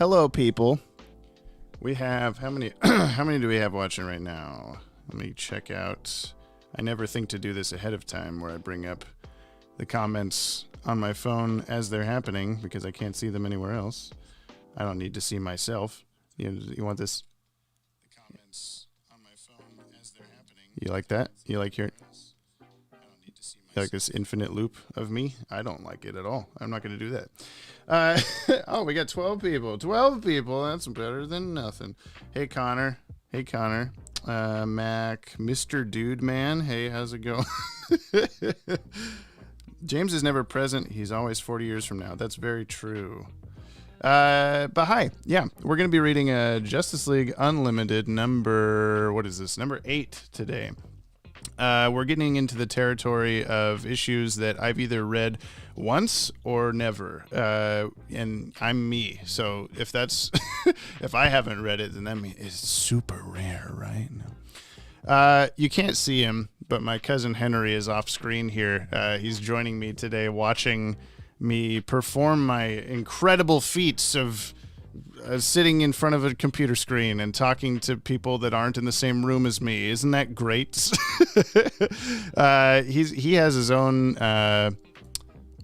Hello, people. We have how many? How many do we have watching right now? Let me check out. I never think to do this ahead of time, where I bring up the comments on my phone as they're happening because I can't see them anywhere else. I don't need to see myself. You want this? The comments on my phone as they're happening. You like that? You like your? You like this infinite loop of me? I don't like it at all. I'm not going to do that. Oh, we got 12 people. 12 people. That's better than nothing. Hey, Connor. Hey, Connor. Mac. Mr. Dude Man. Hey, how's it going? James is never present. He's always 40 years from now. That's very true. But hi. Yeah, we're going to be reading Justice League Unlimited number... What is this? Number 8 today. We're getting into the territory of issues that I've either read once or never, and I'm me. So if that's if I haven't read it, then that means it's super rare, right? You can't see him, but my cousin Henry is off screen here. He's joining me today, watching me perform my incredible feats of sitting in front of a computer screen and talking to people that aren't in the same room as me. Isn't that great? He has his own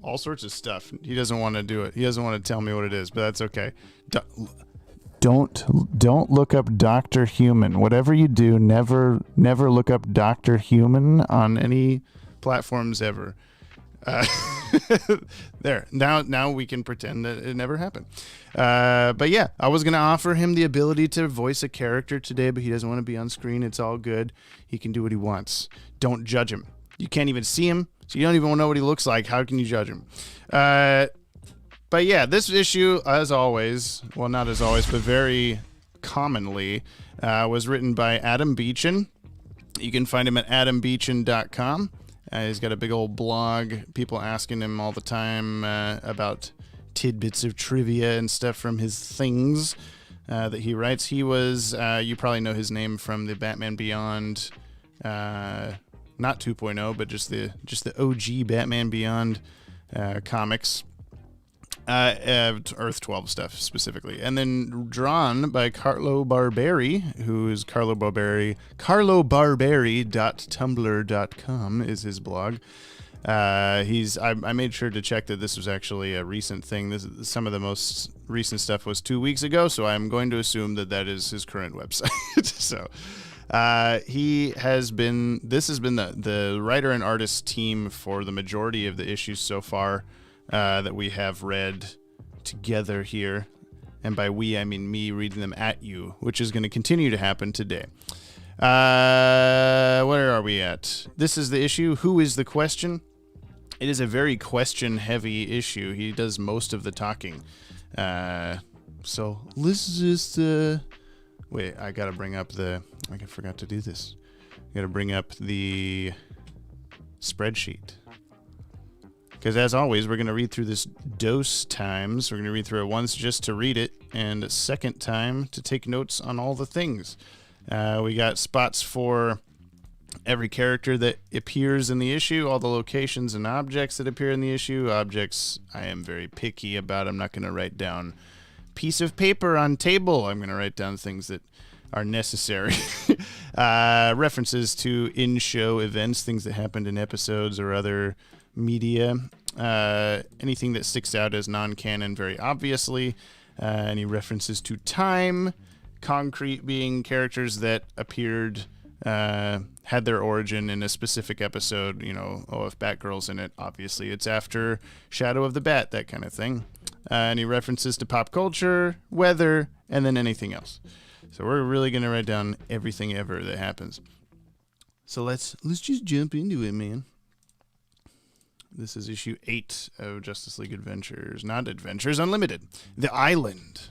all sorts of stuff. He doesn't want to do it. He doesn't want to tell me what it is, but that's okay. Don't look up Dr. Human. Whatever you do, never look up Dr. Human on any platforms ever. There. Now we can pretend that it never happened. But yeah, I was going to offer him the ability to voice a character today, but he doesn't want to be on screen. It's all good. He can do what he wants. Don't judge him. You can't even see him, so you don't even know what he looks like. How can you judge him? But yeah, this issue, as always, well, not as always, but very commonly, was written by Adam Beechin. You can find him at adambeechin.com. He's got a big old blog, people asking him all the time about tidbits of trivia and stuff from his things that he writes. He was, you probably know his name from the Batman Beyond, not 2.0, but just the OG Batman Beyond comics. Earth 12 stuff specifically, and then drawn by Carlo Barberi, who is Carlo Barberi. CarloBarberi.tumblr.com is his blog. I made sure to check that this was actually a recent thing. Some of the most recent stuff was 2 weeks ago, so I'm going to assume that is his current website. So this has been the writer and artist team for the majority of the issues so far. That we have read together here. And by we, I mean me reading them at you, which is going to continue to happen today. Where are we at? This is the issue. Who is the question? It is a very question-heavy issue. He does most of the talking. So let's just... Wait, I got to bring up I forgot to do this. I got to bring up the spreadsheet. Because as always, we're going to read through this dose times. We're going to read through it once just to read it, and a second time to take notes on all the things. We got spots for every character that appears in the issue, all the locations and objects that appear in the issue. Objects I am very picky about. I'm not going to write down piece of paper on table. I'm going to write down things that are necessary. References to in-show events, things that happened in episodes or other media, anything that sticks out as non-canon very obviously, any references to time, concrete being characters that appeared, had their origin in a specific episode, if Batgirl's in it, obviously it's after Shadow of the Bat, that kind of thing. Any references to pop culture, weather, and then anything else. So we're really going to write down everything ever that happens. So let's just jump into it, man. This is issue 8 of Justice League Adventures. Not Adventures Unlimited. The Island.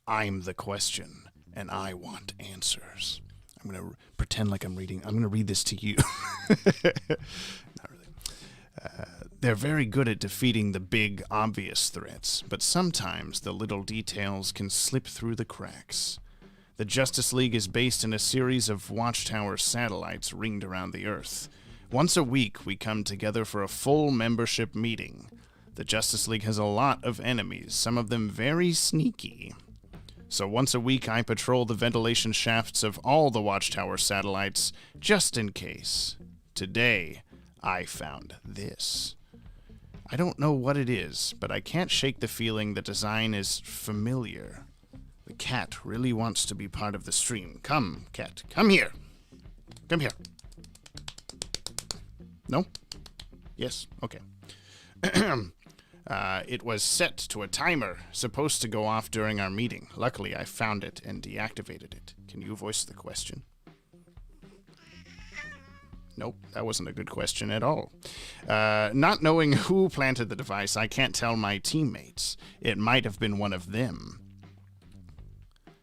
I'm the question, and I want answers. I'm going to pretend like I'm going to read this to you. Not really. They're very good at defeating the big, obvious threats, but sometimes the little details can slip through the cracks. The Justice League is based in a series of watchtower satellites ringed around the Earth. Once a week, we come together for a full membership meeting. The Justice League has a lot of enemies, some of them very sneaky. So once a week I patrol the ventilation shafts of all the Watchtower satellites, just in case. Today, I found this. I don't know what it is, but I can't shake the feeling the design is familiar. The cat really wants to be part of the stream. Come, cat, come here. Come here. No? Yes, okay. It was set to a timer, supposed to go off during our meeting. Luckily, I found it and deactivated it. Can you voice the question? Nope, that wasn't a good question at all. Not knowing who planted the device, I can't tell my teammates. It might have been one of them.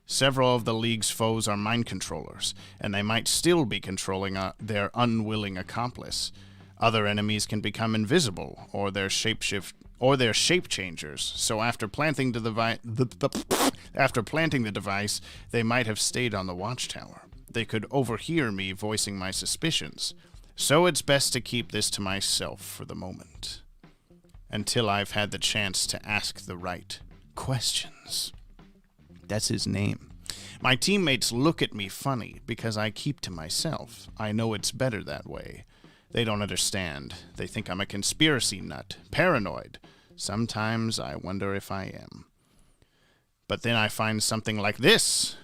Several of the League's foes are mind controllers, and they might still be controlling their unwilling accomplice. Other enemies can become invisible, or their shape changers. So after planting the device, they might have stayed on the Watchtower. They could overhear me voicing my suspicions. So it's best to keep this to myself for the moment, until I've had the chance to ask the right questions. That's his name. My teammates look at me funny because I keep to myself. I know it's better that way. They don't understand. They think I'm a conspiracy nut, paranoid. Sometimes I wonder if I am. But then I find something like this.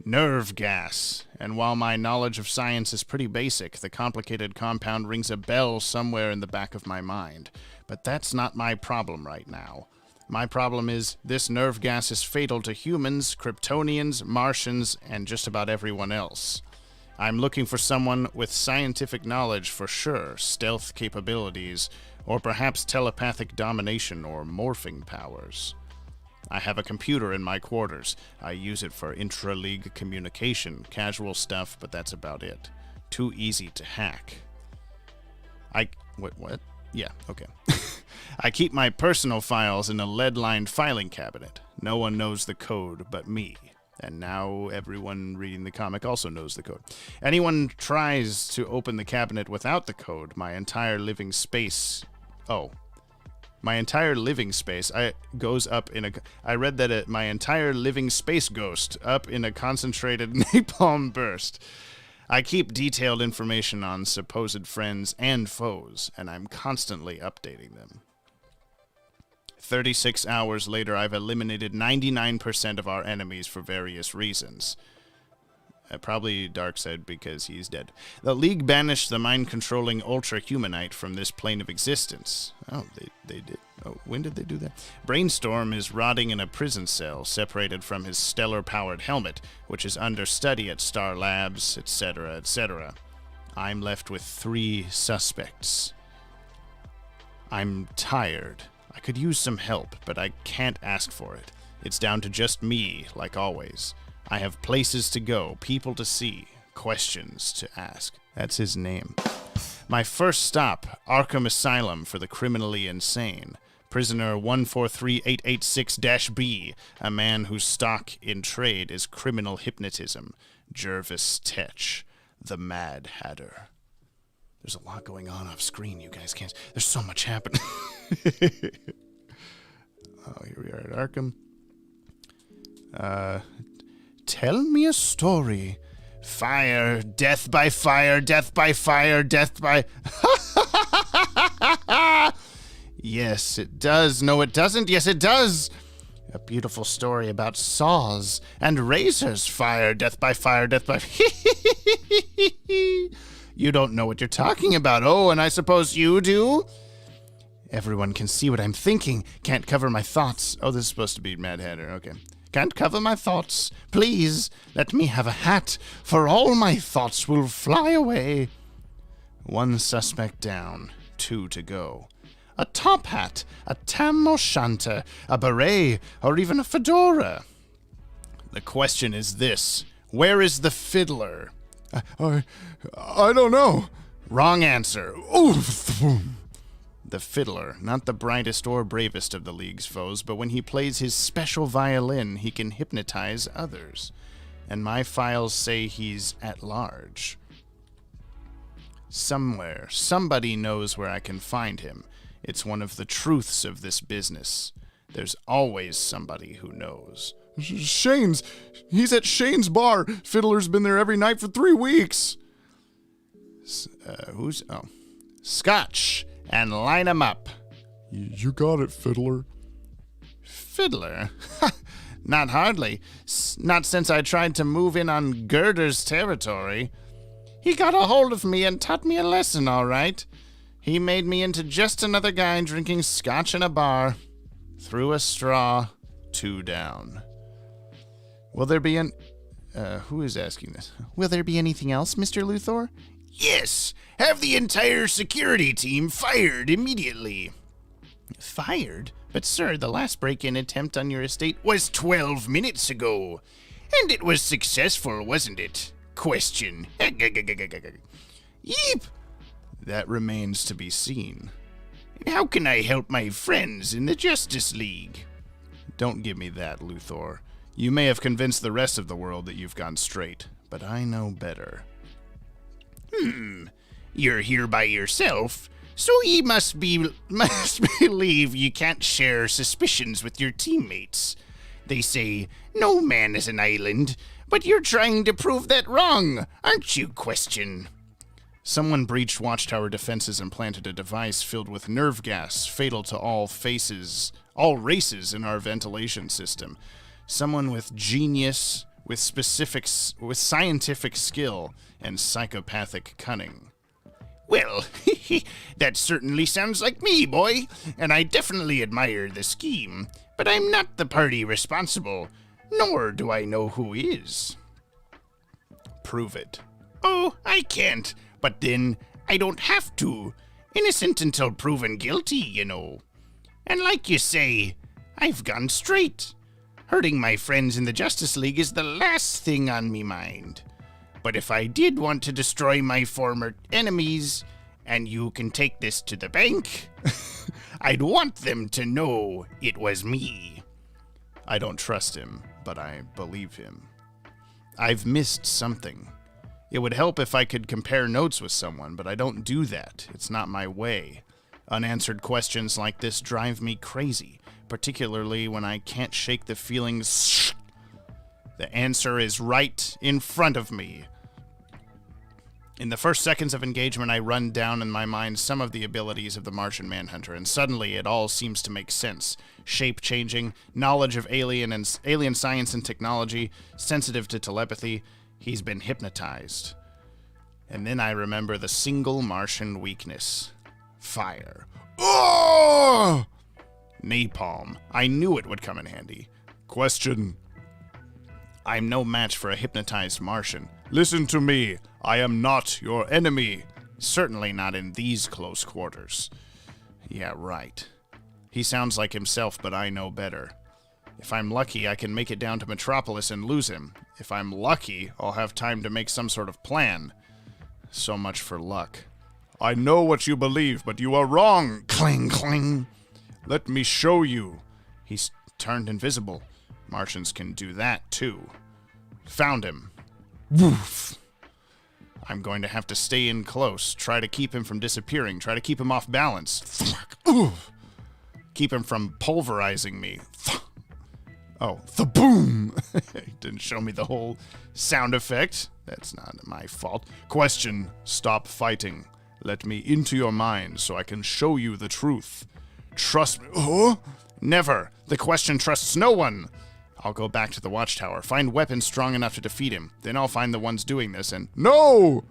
Nerve gas. And while my knowledge of science is pretty basic, the complicated compound rings a bell somewhere in the back of my mind. But that's not my problem right now. My problem is this nerve gas is fatal to humans, Kryptonians, Martians, and just about everyone else. I'm looking for someone with scientific knowledge for sure, stealth capabilities, or perhaps telepathic domination or morphing powers. I have a computer in my quarters. I use it for intra-league communication, casual stuff, but that's about it. Too easy to hack. What? Yeah, okay. I keep my personal files in a lead-lined filing cabinet. No one knows the code but me. And now everyone reading the comic also knows the code. Anyone tries to open the cabinet without the code, my entire living space... Oh. My entire living space goes up in a... I read that my entire living space ghost up in a concentrated napalm burst. I keep detailed information on supposed friends and foes, and I'm constantly updating them. 36 hours later, I've eliminated 99% of our enemies for various reasons. Probably Darkseid because he's dead. The League banished the mind-controlling Ultra-Humanite from this plane of existence. Oh, they did. Oh, when did they do that? Brainstorm is rotting in a prison cell, separated from his stellar-powered helmet, which is under study at Star Labs, etc., etc. I'm left with 3 suspects. I'm tired. I could use some help, but I can't ask for it. It's down to just me, like always. I have places to go, people to see, questions to ask. That's his name. My first stop, Arkham Asylum for the criminally insane. Prisoner 143886-B, a man whose stock in trade is criminal hypnotism. Jervis Tetch, the Mad Hatter. There's a lot going on off screen, you guys can't... There's so much happening. Oh, here we are at Arkham. Tell me a story. Fire, death by fire, death by fire, death by... Yes, it does. No, it doesn't. Yes, it does. A beautiful story about saws and razors. Fire, death by fire, death by... You don't know what you're talking about. Oh, and I suppose you do? Everyone can see what I'm thinking. Can't cover my thoughts. Oh, this is supposed to be Mad Hatter. Okay. Can't cover my thoughts. Please, let me have a hat, for all my thoughts will fly away. 1 suspect down, 2 to go. A top hat, a tam o' shanter, a beret, or even a fedora. The question is this. Where is the fiddler? I don't know. Wrong answer. Oof. The fiddler, not the brightest or bravest of the League's foes, but when he plays his special violin, he can hypnotize others. And my files say he's at large. Somewhere, somebody knows where I can find him. It's one of the truths of this business. There's always somebody who knows. Shane's! He's at Shane's bar! Fiddler's been there every night for 3 weeks! Scotch! And line 'em up. You got it, Fiddler. Fiddler? Not hardly. Not since I tried to move in on Girder's territory. He got a hold of me and taught me a lesson, all right. He made me into just another guy drinking scotch in a bar. Through a straw, 2 down. Will there be who is asking this? Will there be anything else, Mr. Luthor? Yes! Have the entire security team fired immediately. Fired? But sir, the last break-in attempt on your estate was 12 minutes ago. And it was successful, wasn't it? Question. Yeep! That remains to be seen. How can I help my friends in the Justice League? Don't give me that, Luthor. You may have convinced the rest of the world that you've gone straight, but I know better. You're here by yourself, so ye must believe you can't share suspicions with your teammates. They say, no man is an island, but you're trying to prove that wrong, aren't you, Question? Someone breached Watchtower defenses and planted a device filled with nerve gas, fatal to all races in our ventilation system. Someone with genius, with scientific skill, and psychopathic cunning. Well, that certainly sounds like me, boy, and I definitely admire the scheme, but I'm not the party responsible, nor do I know who is. Prove it. Oh, I can't, but then I don't have to. Innocent until proven guilty, you know. And like you say, I've gone straight. Hurting my friends in the Justice League is the last thing on me mind. But if I did want to destroy my former enemies, and you can take this to the bank, I'd want them to know it was me. I don't trust him, but I believe him. I've missed something. It would help if I could compare notes with someone, but I don't do that. It's not my way. Unanswered questions like this drive me crazy, particularly when I can't shake the feelings. The answer is right in front of me. In the first seconds of engagement, I run down in my mind some of the abilities of the Martian Manhunter, and suddenly it all seems to make sense. Shape-changing, knowledge of alien science and technology, sensitive to telepathy. He's been hypnotized. And then I remember the single Martian weakness. Fire. Oh! Napalm. I knew it would come in handy. Question. I'm no match for a hypnotized Martian. Listen to me. I am not your enemy. Certainly not in these close quarters. Yeah, right. He sounds like himself, but I know better. If I'm lucky, I can make it down to Metropolis and lose him. If I'm lucky, I'll have time to make some sort of plan. So much for luck. I know what you believe, but you are wrong. Cling, cling. Let me show you. He's turned invisible. Martians can do that, too. Found him. Woof. I'm going to have to stay in close, try to keep him from disappearing, try to keep him off balance. Keep him from pulverizing me. Oh, the boom! He didn't show me the whole sound effect. That's not my fault. Question, stop fighting. Let me into your mind so I can show you the truth. Trust me. Oh? Never. The Question trusts no one. I'll go back to the Watchtower, find weapons strong enough to defeat him. Then I'll find the ones doing this and... No!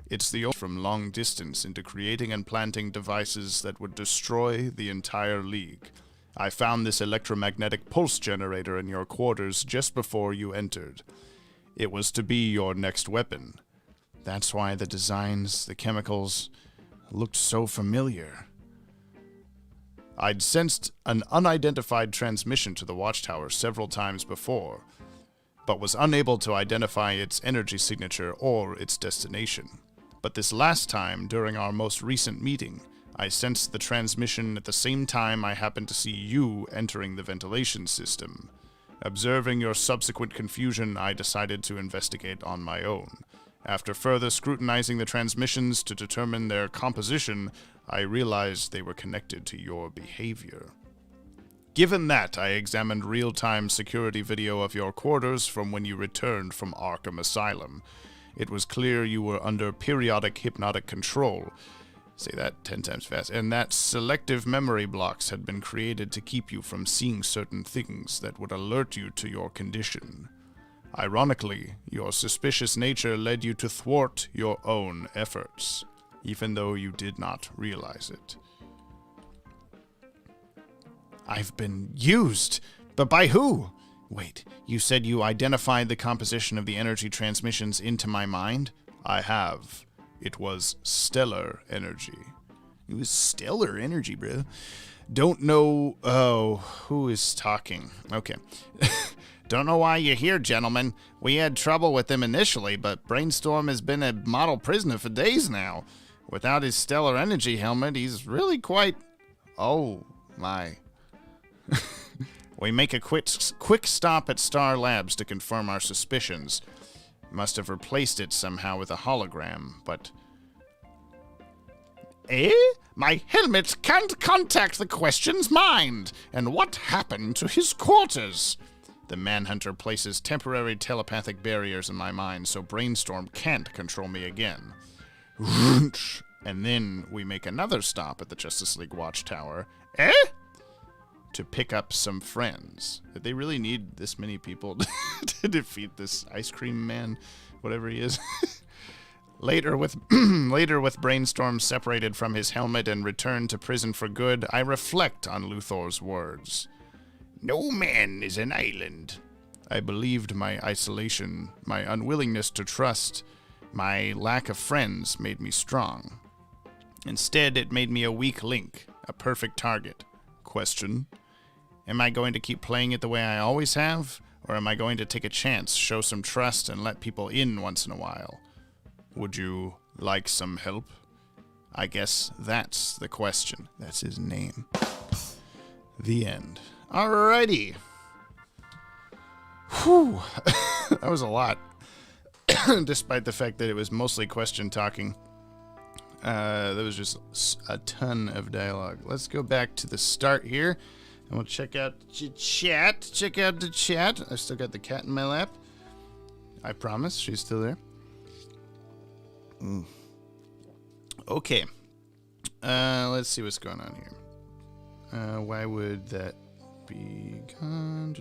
It's the from long distance into creating and planting devices that would destroy the entire League. I found this electromagnetic pulse generator in your quarters just before you entered. It was to be your next weapon. That's why the designs, the chemicals, looked so familiar. I'd sensed an unidentified transmission to the Watchtower several times before, but was unable to identify its energy signature or its destination. But this last time, during our most recent meeting, I sensed the transmission at the same time I happened to see you entering the ventilation system. Observing your subsequent confusion, I decided to investigate on my own, After further scrutinizing the transmissions to determine their composition, I realized they were connected to your behavior. Given that, I examined real-time security video of your quarters from when you returned from Arkham Asylum. It was clear you were under periodic hypnotic control. Say that 10 times fast. And that selective memory blocks had been created to keep you from seeing certain things that would alert you to your condition. Ironically, your suspicious nature led you to thwart your own efforts, even though you did not realize it. I've been used, but by who? Wait, you said you identified the composition of the energy transmissions into my mind? I have. It was stellar energy. It was stellar energy, bro. Don't know... Oh, who is talking? Okay. Don't know why you're here, gentlemen. We had trouble with him initially, but Brainstorm has been a model prisoner for days now. Without his stellar energy helmet, he's really quite... Oh, my... We make a quick stop at Star Labs to confirm our suspicions. Must have replaced it somehow with a hologram, but... Eh? My helmet can't contact the question's mind! And what happened to his quarters? The Manhunter places temporary telepathic barriers in my mind so Brainstorm can't control me again. And then we make another stop at the Justice League Watchtower. Eh? To pick up some friends. Did they really need this many people to defeat this ice cream man, whatever he is? Later with Brainstorm separated from his helmet and returned to prison for good, I reflect on Luthor's words. No man is an island. I believed my isolation, my unwillingness to trust, my lack of friends made me strong. Instead, it made me a weak link, a perfect target. Question. Am I going to keep playing it the way I always have? Or am I going to take a chance, show some trust, and let people in once in a while? Would you like some help? I guess that's the question. That's his name. The end. Alrighty. Whew. That was a lot. Despite the fact that it was mostly question talking. There was just a ton of dialogue. Let's go back to the start here. And we'll check out the chat. Check out the chat. I still got the cat in my lap. I promise. She's still there. Okay. Let's see what's going on here. Why would that be gone?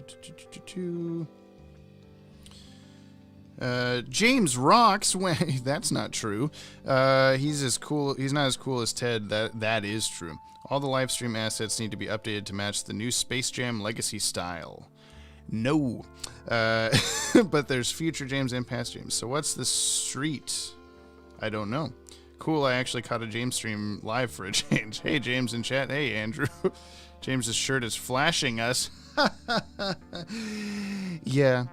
James rocks when... That's not true. He's as cool. He's not as cool as Ted. That is true. All the live stream assets need to be updated to match the new Space Jam Legacy style. No. But there's future James and past James. So what's the street? I don't know. Cool, I actually caught a James stream live for a change. Hey, James in chat. Hey, Andrew. James's shirt is flashing us. Yeah.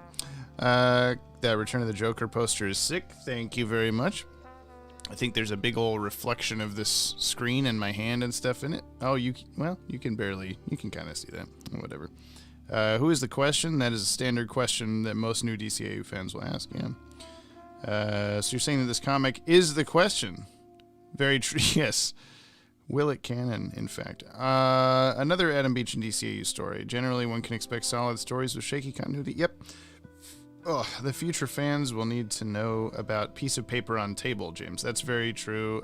That Return of the Joker poster is sick. Thank you very much. I think there's a big old reflection of this screen and my hand and stuff in it. Oh, you can kind of see that. Whatever. Who is the question? That is a standard question that most new DCAU fans will ask, yeah. So you're saying that this comic is the question? Very true, yes. Will it canon, in fact? Another Adam Beach and DCAU story. Generally, one can expect solid stories with shaky continuity. Yep. Oh, the future fans will need to know about piece of paper on table, James. That's very true.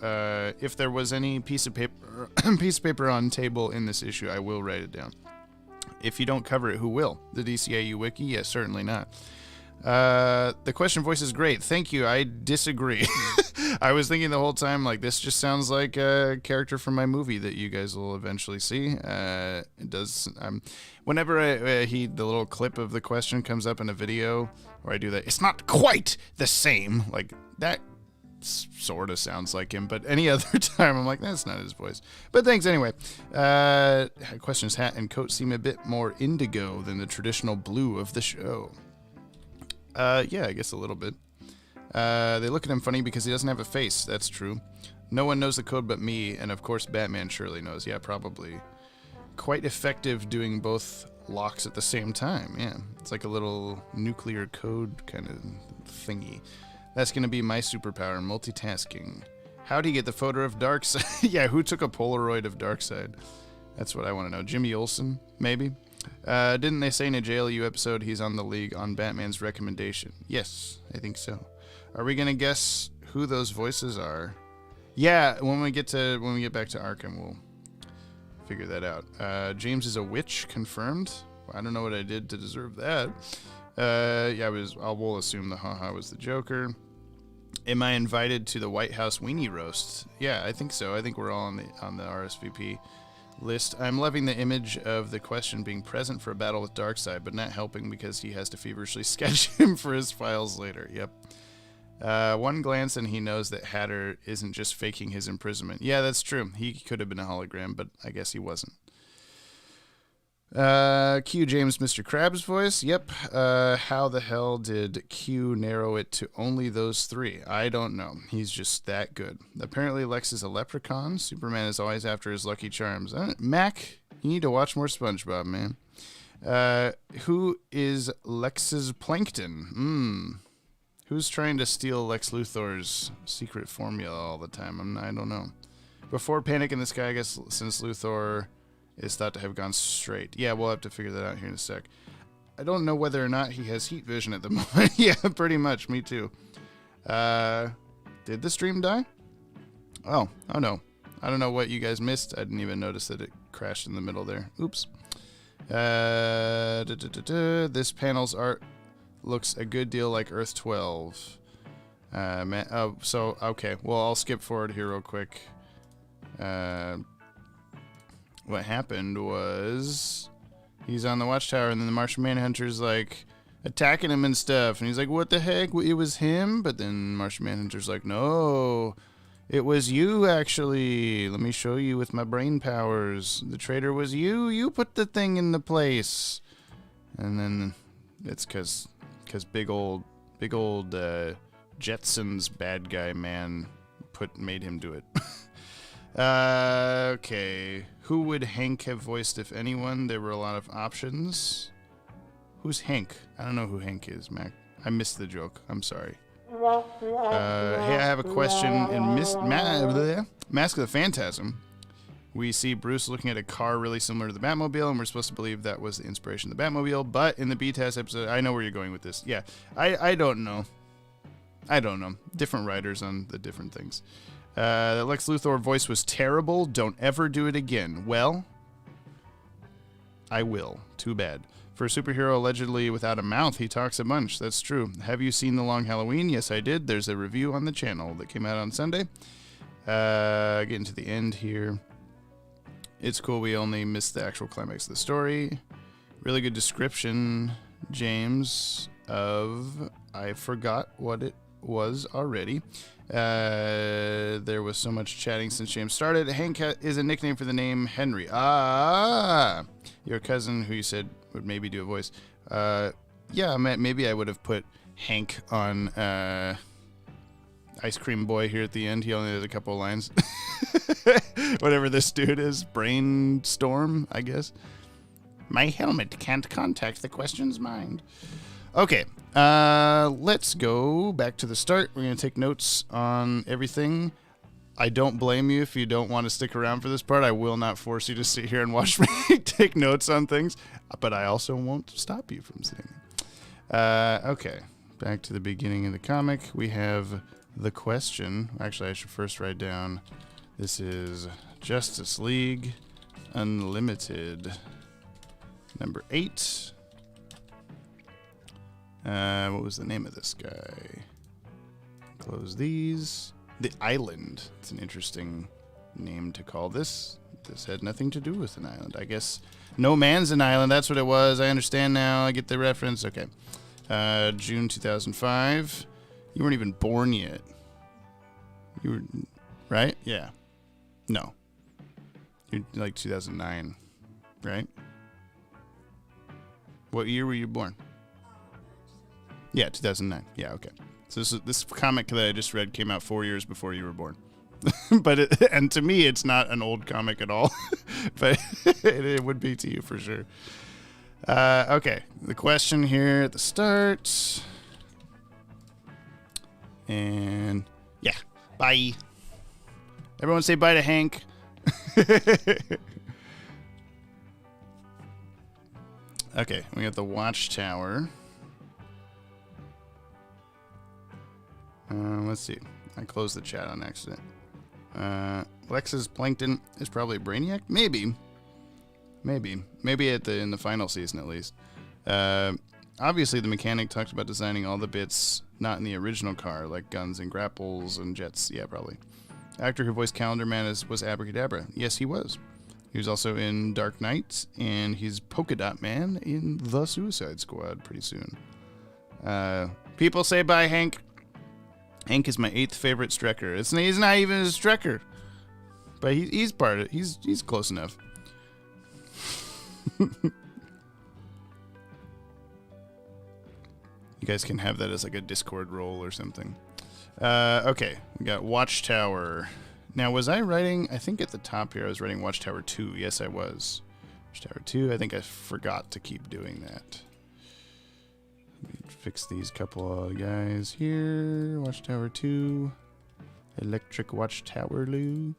If there was any piece of paper on table in this issue, I will write it down. If you don't cover it, who will? The DCAU wiki? Yes, certainly not. The question voice is great. Thank you. I disagree. I was thinking the whole time, like, this just sounds like a character from my movie that you guys will eventually see. It does. Whenever the little clip of the question comes up in a video where I do that, it's not quite the same. Like, that sort of sounds like him, but any other time I'm like, that's not his voice. But thanks anyway. Question's hat and coat seem a bit more indigo than the traditional blue of the show. Yeah, I guess a little bit. They look at him funny because he doesn't have a face. That's true. No one knows the code but me, and of course Batman surely knows. Yeah, probably. Quite effective doing both locks at the same time. Yeah, it's like a little nuclear code kind of thingy. That's going to be my superpower, multitasking. How do you get the photo of Darkseid? Yeah, who took a Polaroid of Darkseid? That's what I want to know. Jimmy Olsen, maybe? Didn't they say in a JLU episode he's on the League on Batman's recommendation? Yes, I think so. Are we going to guess who those voices are? Yeah, when we get back to Arkham, we'll figure that out. James is a witch, confirmed. I don't know what I did to deserve that. Yeah, we'll assume the haha was the Joker. Am I invited to the White House weenie roast? Yeah, I think so. I think we're all on the RSVP list. I'm loving the image of the question being present for a battle with Darkseid, but not helping because he has to feverishly sketch him for his files later. Yep. One glance and he knows that Hatter isn't just faking his imprisonment. Yeah, that's true. He could have been a hologram, but I guess he wasn't. Q James Mr. Krabs voice. Yep. How the hell did Q narrow it to only those three? I don't know. He's just that good. Apparently Lex is a leprechaun. Superman is always after his lucky charms. Mac, you need to watch more SpongeBob, man. Who is Lex's plankton? Who's trying to steal Lex Luthor's secret formula all the time? I don't know. Before Panic in the Sky, I guess, since Luthor is thought to have gone straight. Yeah, we'll have to figure that out here in a sec. I don't know whether or not he has heat vision at the moment. Yeah, pretty much. Me too. Did the stream die? Oh no. I don't know what you guys missed. I didn't even notice that it crashed in the middle there. Oops. This panel's art looks a good deal like Earth 12. Okay. Well, I'll skip forward here real quick. What happened was he's on the watchtower and then the Martian Manhunter's like attacking him and stuff. And he's like, what the heck? It was him? But then Martian Manhunter's like, no, it was you actually. Let me show you with my brain powers. The traitor was you. You put the thing in the place. And then it's because big old Jetsons bad guy man made him do it. Okay. Who would Hank have voiced, if anyone? There were a lot of options. Who's Hank? I don't know who Hank is, Mac. I missed the joke. I'm sorry. Hey, I have a question. In Mask of the Phantasm, we see Bruce looking at a car really similar to the Batmobile, and we're supposed to believe that was the inspiration of the Batmobile. But in the BTAS episode, I know where you're going with this. Yeah, I don't know. Different writers on the different things. The Lex Luthor voice was terrible. Don't ever do it again. Well, I will. Too bad. For a superhero allegedly without a mouth, he talks a bunch. That's true. Have you seen The Long Halloween? Yes, I did. There's a review on the channel that came out on Sunday. Getting to the end here. It's cool we only missed the actual climax of the story. Really good description, James, of... I forgot what it was already. There was so much chatting since James started. Hank is a nickname for the name Henry. Your cousin who you said would maybe do a voice. Yeah, maybe I would have put Hank on Ice Cream Boy here at the end. He only has a couple of lines. Whatever this dude is. Brainstorm, I guess. My helmet can't contact the question's mind. Okay, let's go back to the start. We're going to take notes on everything. I don't blame you if you don't want to stick around for this part. I will not force you to sit here and watch me take notes on things, but I also won't stop you from sitting. Okay, back to the beginning of the comic. We have the question. Actually, I should first write down, this is Justice League Unlimited, number 8. What was the name of this guy? Close these. The Island. It's an interesting name to call this. This had nothing to do with an island. I guess No Man's an Island. That's what it was. I understand now. I get the reference. Okay. June 2005. You weren't even born yet. You were, right? Yeah. No. You're like 2009, right? What year were you born? Yeah, 2009. Yeah, okay. So this comic that I just read came out 4 years before you were born. And to me, it's not an old comic at all. But it would be to you for sure. Okay, the question here at the start And yeah, bye. Everyone say bye to Hank. Okay, we got the watchtower. Let's see. I closed the chat on accident. Lex's Plankton is probably Brainiac? Maybe. Maybe in the final season, at least. Obviously, the mechanic talked about designing all the bits not in the original car, like guns and grapples and jets. Yeah, probably. Actor who voiced Calendar Man was Abracadabra. Yes, he was. He was also in Dark Knight, and he's Polka Dot Man in The Suicide Squad pretty soon. People say bye, Hank. Hank is my 8th favorite Strecker. He's not even a Strecker. But he's part of it. He's close enough. You guys can have that as like a Discord role or something. Okay, we got Watchtower. Now, was I writing... I think at the top here I was writing Watchtower 2. Yes, I was. Watchtower 2. I think I forgot to keep doing that. Let me fix these couple of guys here. Watchtower 2. Electric Watchtower Lou.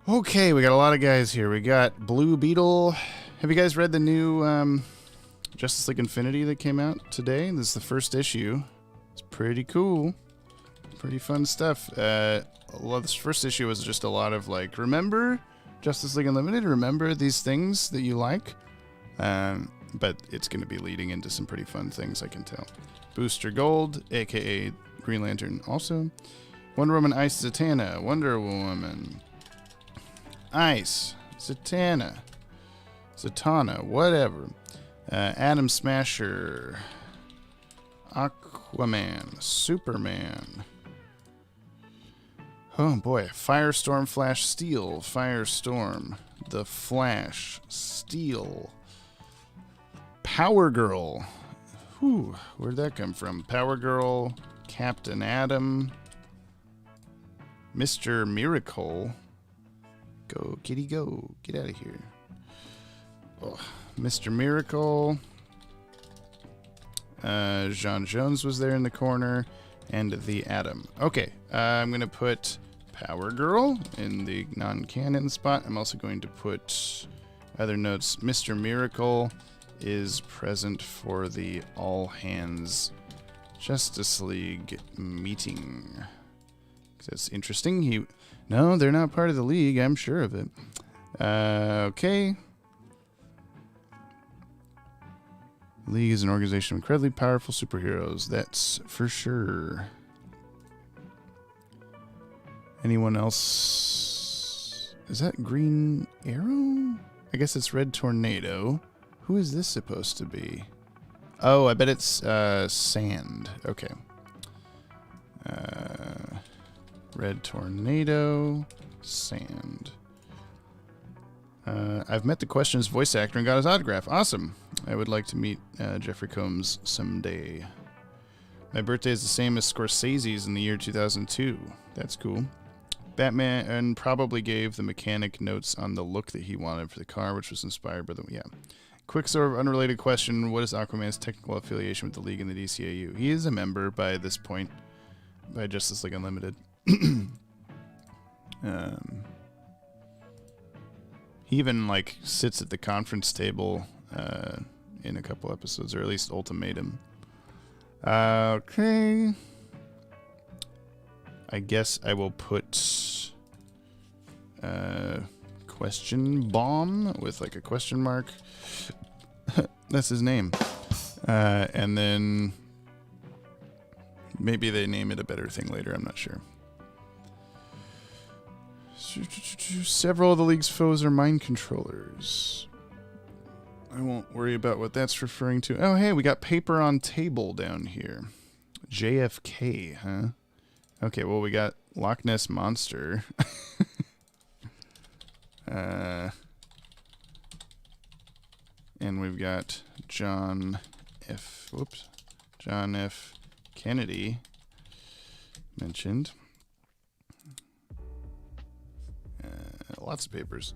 Okay, we got a lot of guys here. We got Blue Beetle. Have you guys read the new Justice League Infinity that came out today? This is the first issue. It's pretty cool. Pretty fun stuff. This first issue was just a lot of like, remember Justice League Unlimited? Remember these things that you like? But it's going to be leading into some pretty fun things, I can tell. Booster Gold, a.k.a. Green Lantern also. Wonder Woman Ice Zatanna. Wonder Woman Ice Zatanna. Whatever. Atom Smasher. Aquaman. Superman. Oh boy. Firestorm, Flash, Steel. Firestorm. The Flash. Steel. Power Girl. Whew, where'd that come from? Power Girl, Captain Atom, Mr. Miracle. Go, kitty, go. Get out of here. Oh, Mr. Miracle. John Jones was there in the corner. And the Atom. Okay, I'm going to put Power Girl in the non-canon spot. I'm also going to put other notes. Mr. Miracle is present for the all-hands Justice League meeting. That's interesting. No, they're not part of the League. I'm sure of it. Okay. League is an organization of incredibly powerful superheroes. That's for sure. Anyone else? Is that Green Arrow? I guess it's Red Tornado. Who is this supposed to be? Oh, I bet it's Sand. Okay. Red Tornado, Sand. I've met the Question's voice actor and got his autograph. Awesome. I would like to meet Jeffrey Combs someday. My birthday is the same as Scorsese's in the year 2002. That's cool. Batman probably gave the mechanic notes on the look that he wanted for the car, which was inspired by the... Yeah. Quick sort of unrelated question. What is Aquaman's technical affiliation with the League and the DCAU? He is a member by this point. By Justice League Unlimited. He even, like, sits at the conference table in a couple episodes, or at least Ultimatum. Okay. I guess I will put question bomb with, like, a question mark. That's his name. And then maybe they name it a better thing later. I'm not sure. Several of the League's foes are mind controllers. I won't worry about what that's referring to. Oh, hey, we got paper on table down here. JFK, huh? Okay, well, we got Loch Ness Monster. And we've got John F. Kennedy mentioned. Lots of papers.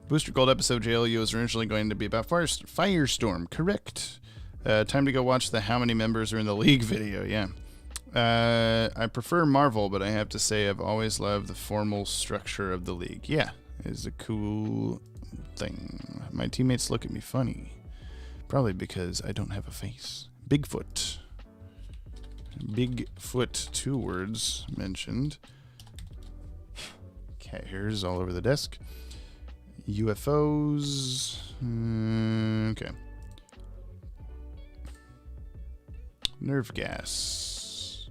Booster Gold episode JLU was originally going to be about Firestorm. Correct. Time to go watch the How Many Members Are in the League video. Yeah. I prefer Marvel, but I have to say I've always loved the formal structure of the league. Yeah, it's a cool thing. My teammates look at me funny. Probably because I don't have a face. Bigfoot. Bigfoot, 2 words mentioned. Cat hairs all over the desk. UFOs. Okay. Nerve gas.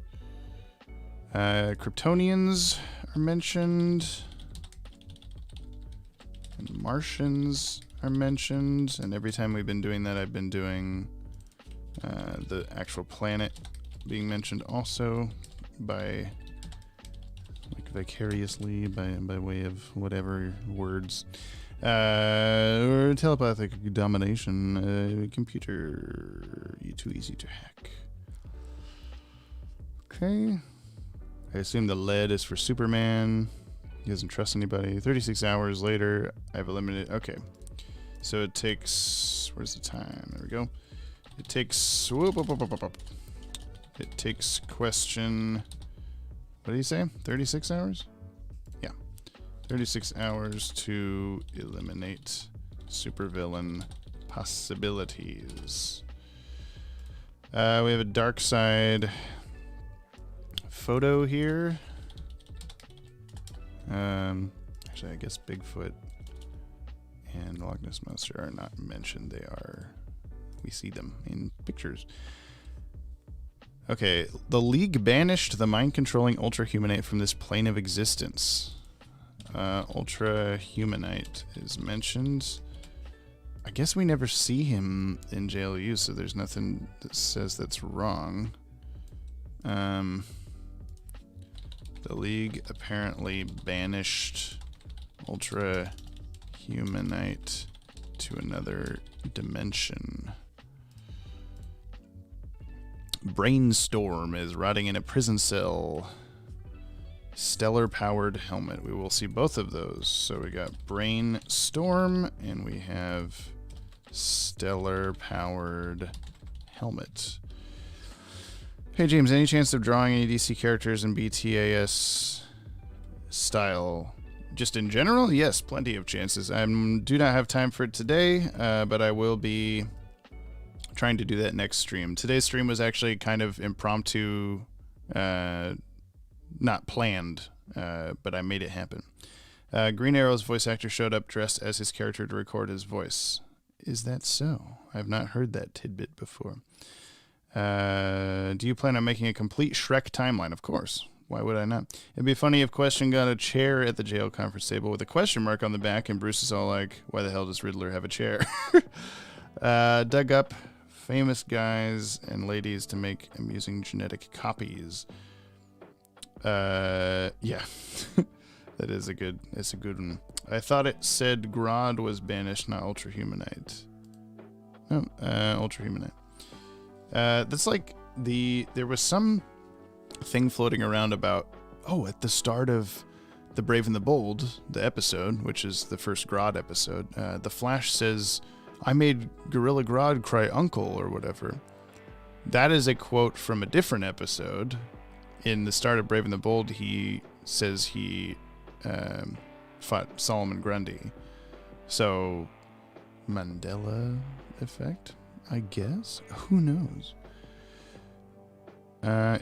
Kryptonians are mentioned. And Martians are mentioned. And every time we've been doing that, I've been doing the actual planet being mentioned also by, like, vicariously, by way of whatever words. Or telepathic domination. Computer. Too easy to hack. Okay. I assume the lead is for Superman. He doesn't trust anybody. 36 hours later, I've eliminated. Okay. So it takes. Where's the time? There we go. It takes. It takes question. What did he say? 36 hours? Yeah. 36 hours to eliminate supervillain possibilities. We have a dark side photo here. Actually, I guess Bigfoot and Loch Ness Monster are not mentioned. They are. We see them in pictures. Okay, the League banished the mind-controlling Ultra-Humanite from this plane of existence. Ultra-Humanite is mentioned. I guess we never see him in JLU, so there's nothing that says that's wrong. The League apparently banished Ultra-Humanite to another dimension. Brainstorm is rotting in a prison cell. Stellar-powered helmet. We will see both of those. So we got Brainstorm, and we have Stellar-powered helmet. Hey, James, any chance of drawing any DC characters in BTAS style? Just in general? Yes, plenty of chances. I do not have time for it today, but I will be trying to do that next stream. Today's stream was actually kind of impromptu, not planned, but I made it happen. Green Arrow's voice actor showed up dressed as his character to record his voice. Is that so? I've not heard that tidbit before. Do you plan on making a complete Shrek timeline? Of course. Why would I not? It'd be funny if Question got a chair at the jail conference table with a question mark on the back, and Bruce is all like, why the hell does Riddler have a chair? Dug up famous guys and ladies to make amusing genetic copies. Yeah. That is it's a good one. I thought it said Grodd was banished, not Ultra-Humanite. No, Ultra-Humanite. That's like there was some thing floating around about, at the start of The Brave and the Bold, the episode, which is the first Grodd episode, the Flash says, I made Gorilla Grodd cry uncle or whatever. That is a quote from a different episode. In the start of Brave and the Bold, he says he fought Solomon Grundy. So, Mandela effect, I guess? Who knows?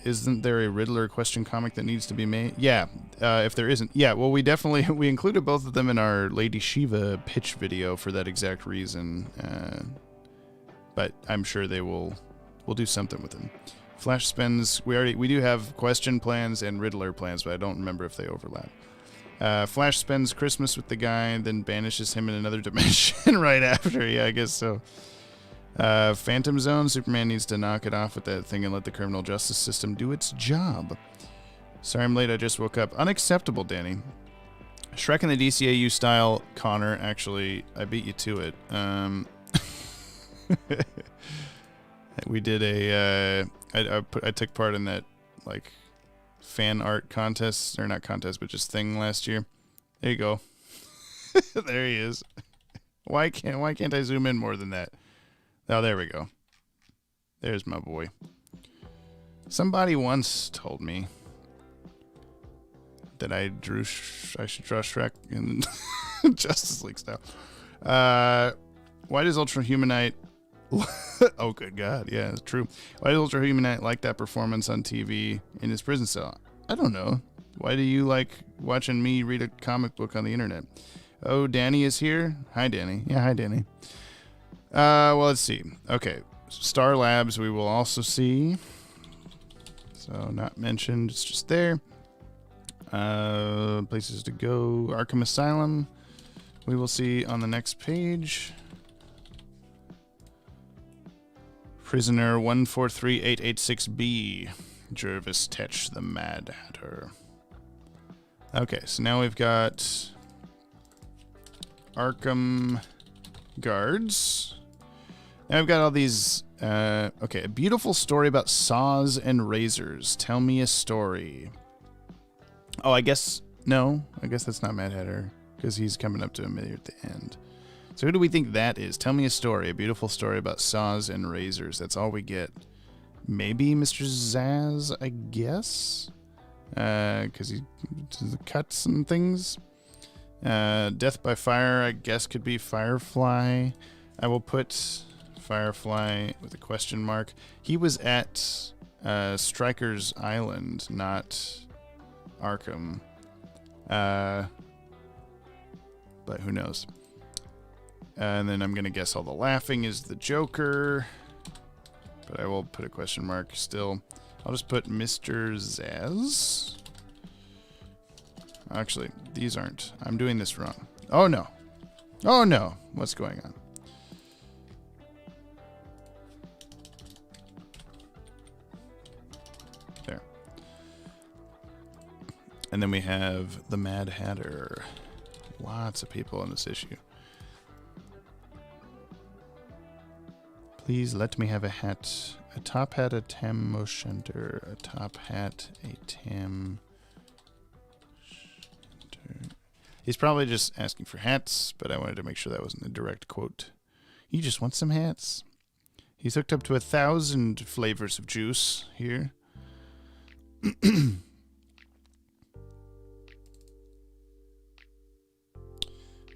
Isn't there a Riddler question comic that needs to be made? Yeah, if there isn't. Yeah, well, we included both of them in our Lady Shiva pitch video for that exact reason. But I'm sure we'll do something with them. Flash spends, we do have question plans and Riddler plans, but I don't remember if they overlap. Flash spends Christmas with the guy and then banishes him in another dimension right after. Yeah, I guess so. Phantom Zone, Superman needs to knock it off with that thing and let the criminal justice system do its job. Sorry I'm late, I just woke up. Unacceptable, Danny. Shrek in the DCAU style, Connor, actually, I beat you to it. We did I took part in that, like, fan art contest, or not contest, but just thing last year. There you go. There he is. Why can't I zoom in more than that? Oh, there we go. There's my boy. Somebody once told me that I should draw Shrek in Justice League style. Why does Ultra Humanite... oh, good God. Yeah, it's true. Why does Ultra Humanite like that performance on TV in his prison cell? I don't know. Why do you like watching me read a comic book on the internet? Oh, Danny is here. Hi, Danny. Yeah, hi, Danny. Well, let's see. Okay. Star Labs we will also see. So not mentioned. It's just there. Places to go. Arkham Asylum. We will see on the next page. Prisoner 143886B. Jervis Tetch, the Mad Hatter. Okay, so now we've got Arkham Guards. Now we've got all these... okay, a beautiful story about saws and razors. Tell me a story. Oh, I guess... No, I guess that's not Mad Hatter, because he's coming up to him at the end. So who do we think that is? Tell me a story. A beautiful story about saws and razors. That's all we get. Maybe Mr. Zaz, I guess? Because he does the cuts and things. Death by Fire, I guess, could be Firefly. I will put Firefly with a question mark. He was at Stryker's Island, not Arkham. But who knows? And then I'm going to guess all the laughing is the Joker. But I will put a question mark still. I'll just put Mr. Zaz. Actually, these aren't. I'm doing this wrong. Oh, no. Oh, no. What's going on? There. And then we have the Mad Hatter. Lots of people in this issue. Please let me have a hat. A top hat, a Tam Moshenter. A top hat, a Tam Moshenter. He's probably just asking for hats, but I wanted to make sure that wasn't a direct quote. You just want some hats. He's hooked up to 1,000 flavors of juice here.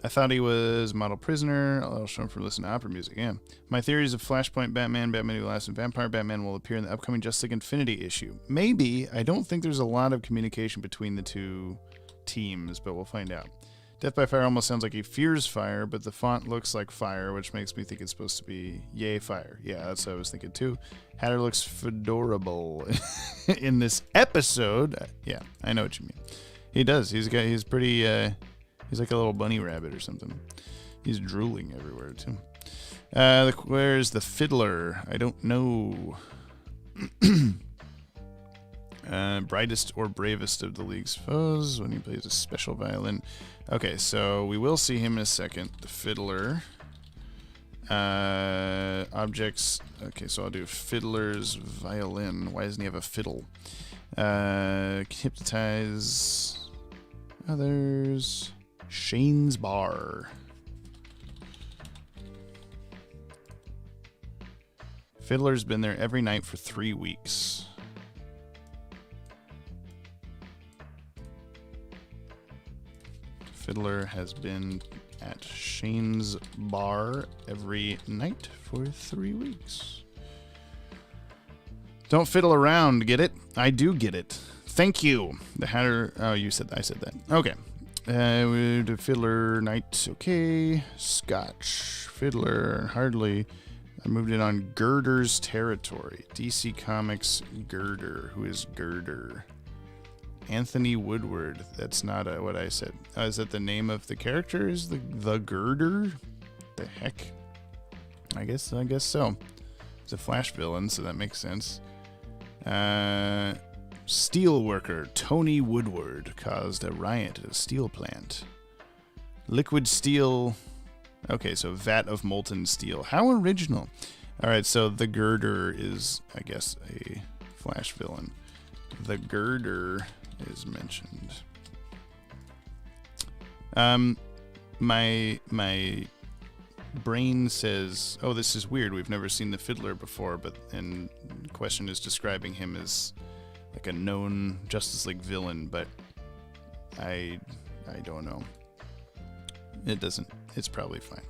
I thought he was model prisoner. I'll show him for listening to opera music. Yeah. My theories of Flashpoint, Batman, Batman Who Laughs, and Vampire Batman will appear in the upcoming Justice League Infinity issue. Maybe. I don't think there's a lot of communication between the two teams, but we'll find out. Death by Fire almost sounds like he fears fire, but the font looks like fire, which makes me think it's supposed to be yay fire. Yeah, that's what I was thinking too. Hatter looks fedorable in this episode. Yeah, I know what you mean. He does. He's pretty. He's like a little bunny rabbit or something. He's drooling everywhere, too. Where's the fiddler? I don't know. Brightest or bravest of the League's foes when he plays a special violin. Okay, so we will see him in a second. The fiddler. Objects. Okay, so I'll do fiddler's violin. Why doesn't he have a fiddle? Hypnotize. Others. Shane's Bar. Fiddler's been there every night for 3 weeks. Fiddler has been at Shane's Bar every night for 3 weeks. Don't fiddle around, get it? I do get it. Thank you. The Hatter... Oh, you said that. I said that. Okay. We do Fiddler Knight. Okay. Scotch. Fiddler. Hardly. I moved it on Girder's territory. DC Comics Girder. Who is Girder? Anthony Woodward. That's not what I said. Is that the name of the character? Is the Girder? The heck? I guess so. It's a Flash villain, so that makes sense. Steel worker Tony Woodward caused a riot at a steel plant. Liquid steel. Okay, so vat of molten steel. How original. All right, so the Girder is, I guess, a Flash villain. The Girder is mentioned. My Brain says, "Oh, this is weird. We've never seen the Fiddler before." And Question is describing him as like a known Justice League villain, but I don't know. It doesn't. It's probably fine.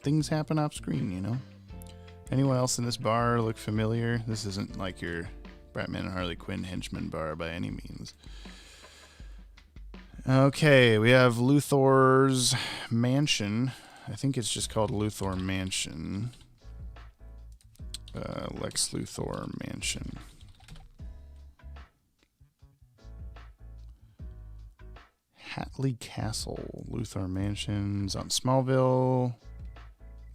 Things happen off screen, you know. Anyone else in this bar look familiar? This isn't like your Batman and Harley Quinn henchman bar by any means. Okay, we have Luthor's mansion. I think it's just called Luthor Mansion. Lex Luthor Mansion. Hatley Castle. Luthor Mansion's on Smallville.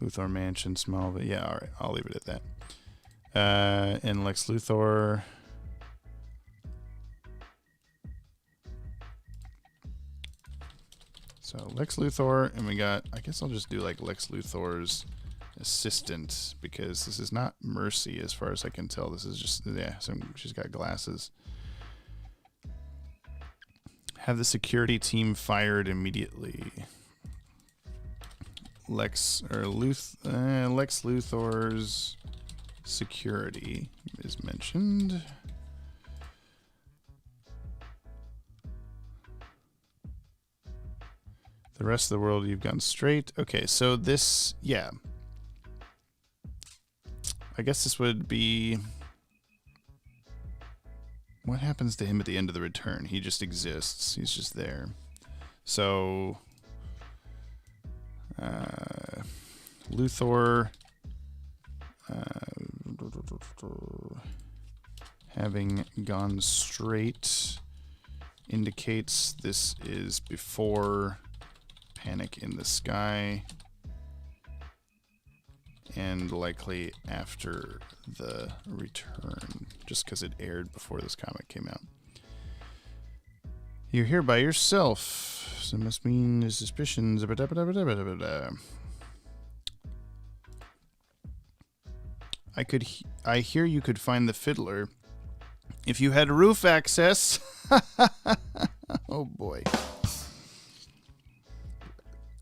Luthor Mansion, Smallville. Yeah, all right. I'll leave it at that. And Lex Luthor. So Lex Luthor, and we got, I guess I'll just do like Lex Luthor's assistant, because this is not Mercy as far as I can tell. This is just, yeah, she's got glasses. Have the security team fired immediately. Lex Luthor's security is mentioned. The rest of the world, you've gone straight. Okay, so this, yeah. I guess this would be... What happens to him at the end of the return? He just exists. He's just there. So... Luthor... having gone straight indicates this is before Panic in the Sky and likely after the return, just because it aired before this comic came out. You're here by yourself, so it must mean his suspicions. I hear you could find the Fiddler if you had roof access. Oh boy.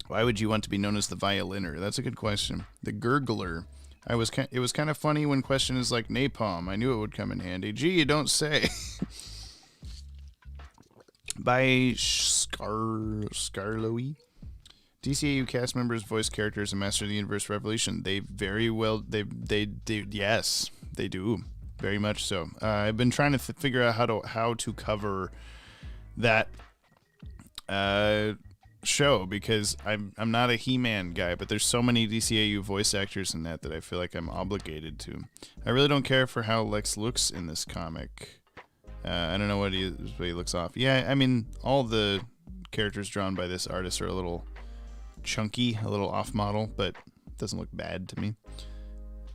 Why would you want to be known as the violiner? That's a good question. The gurgler. It was kind of funny when Question is like napalm. I knew it would come in handy. Gee, you don't say. By Scarlowy. DCAU cast members, voice characters, and Master of the Universe Revolution. They very well. Yes, they do. Very much so. I've been trying to figure out how to cover that show, because I'm not a He-Man guy, but there's so many DCAU voice actors in that I feel like I'm obligated to. I really don't care for how Lex looks in this comic. I don't know what he looks off. Yeah, I mean, all the characters drawn by this artist are a little chunky, a little off model, but it doesn't look bad to me.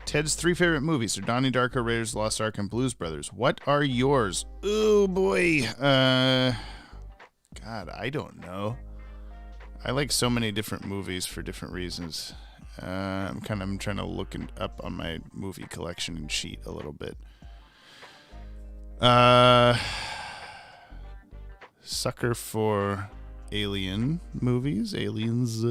Ted's 3 favorite movies are Donnie Darko, Raiders of the Lost Ark, and Blues Brothers. What are yours? Oh boy. God, I don't know. I like so many different movies for different reasons. I'm trying to look up on my movie collection and sheet a little bit. Sucker for alien movies. Aliens.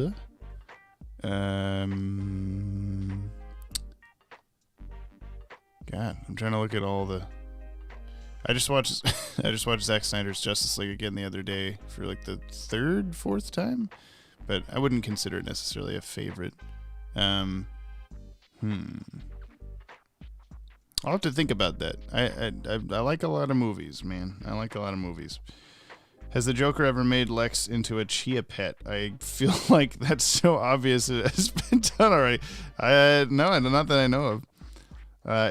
God, I'm trying to look at all the... I just watched Zack Snyder's Justice League again the other day for like the 3rd, 4th time, but I wouldn't consider it necessarily a favorite. I'll have to think about that. I like a lot of movies, man. I like a lot of movies. Has the Joker ever made Lex into a chia pet? I feel like that's so obvious it has been done already. No, not that I know of.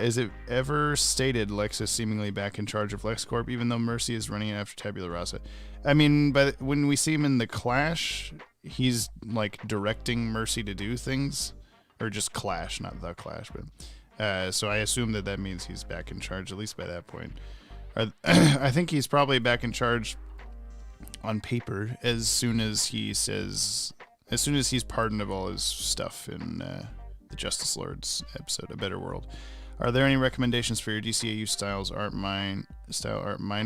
Is it ever stated Lex is seemingly back in charge of LexCorp, even though Mercy is running after Tabula Rasa? I mean, when we see him in The Clash, he's like directing Mercy to do things. Or just Clash, not The Clash. But so I assume that means he's back in charge, at least by that point. I think he's probably back in charge on paper as soon as he's pardoned of all his stuff in the Justice Lords episode, A Better World. Are there any recommendations for your DCAU style art? Mine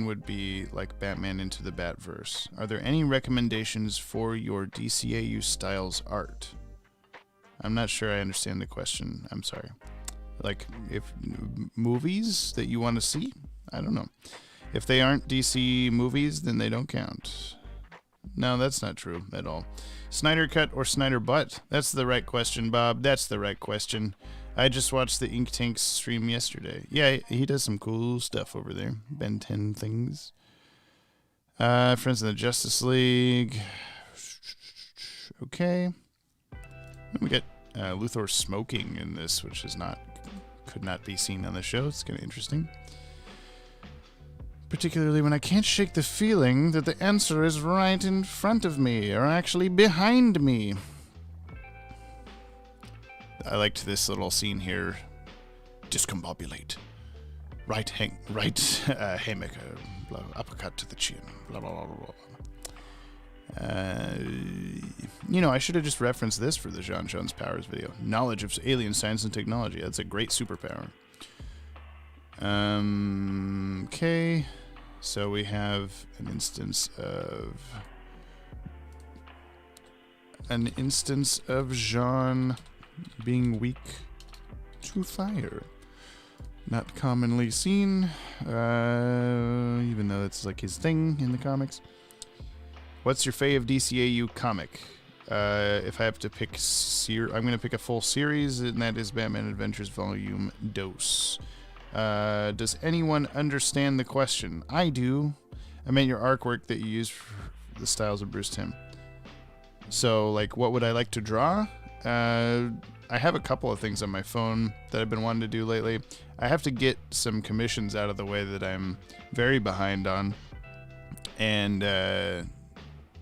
would be like Batman into the Batverse. Are there any recommendations for your DCAU styles art? I'm not sure I understand the question. I'm sorry. Like, if movies that you want to see? I don't know. If they aren't DC movies, then they don't count. No, that's not true at all. Snyder Cut or Snyder Butt? That's the right question, Bob. That's the right question. I just watched the Ink Tank stream yesterday. Yeah, he does some cool stuff over there. Ben 10 things. Friends of the Justice League. Okay. We get Luthor smoking in this, which could not be seen on the show. It's kind of interesting. Particularly when I can't shake the feeling that the answer is right in front of me, or actually behind me. I liked this little scene here. Discombobulate. Right haymaker. Uppercut to the chin. Blah, blah, blah, blah. I should have just referenced this for the John Jones Powers video. Knowledge of alien science and technology. That's a great superpower. Okay. So we have an instance of Jean being weak to fire. Not commonly seen, even though it's like his thing in the comics. What's your fave DCAU comic? If I have to pick, I'm going to pick a full series, and that is Batman Adventures Volume Dos. Does anyone understand the question? I do. I meant your artwork that you use for the styles of Bruce Timm. So, like, what would I like to draw? I have a couple of things on my phone that I've been wanting to do lately. I have to get some commissions out of the way that I'm very behind on, and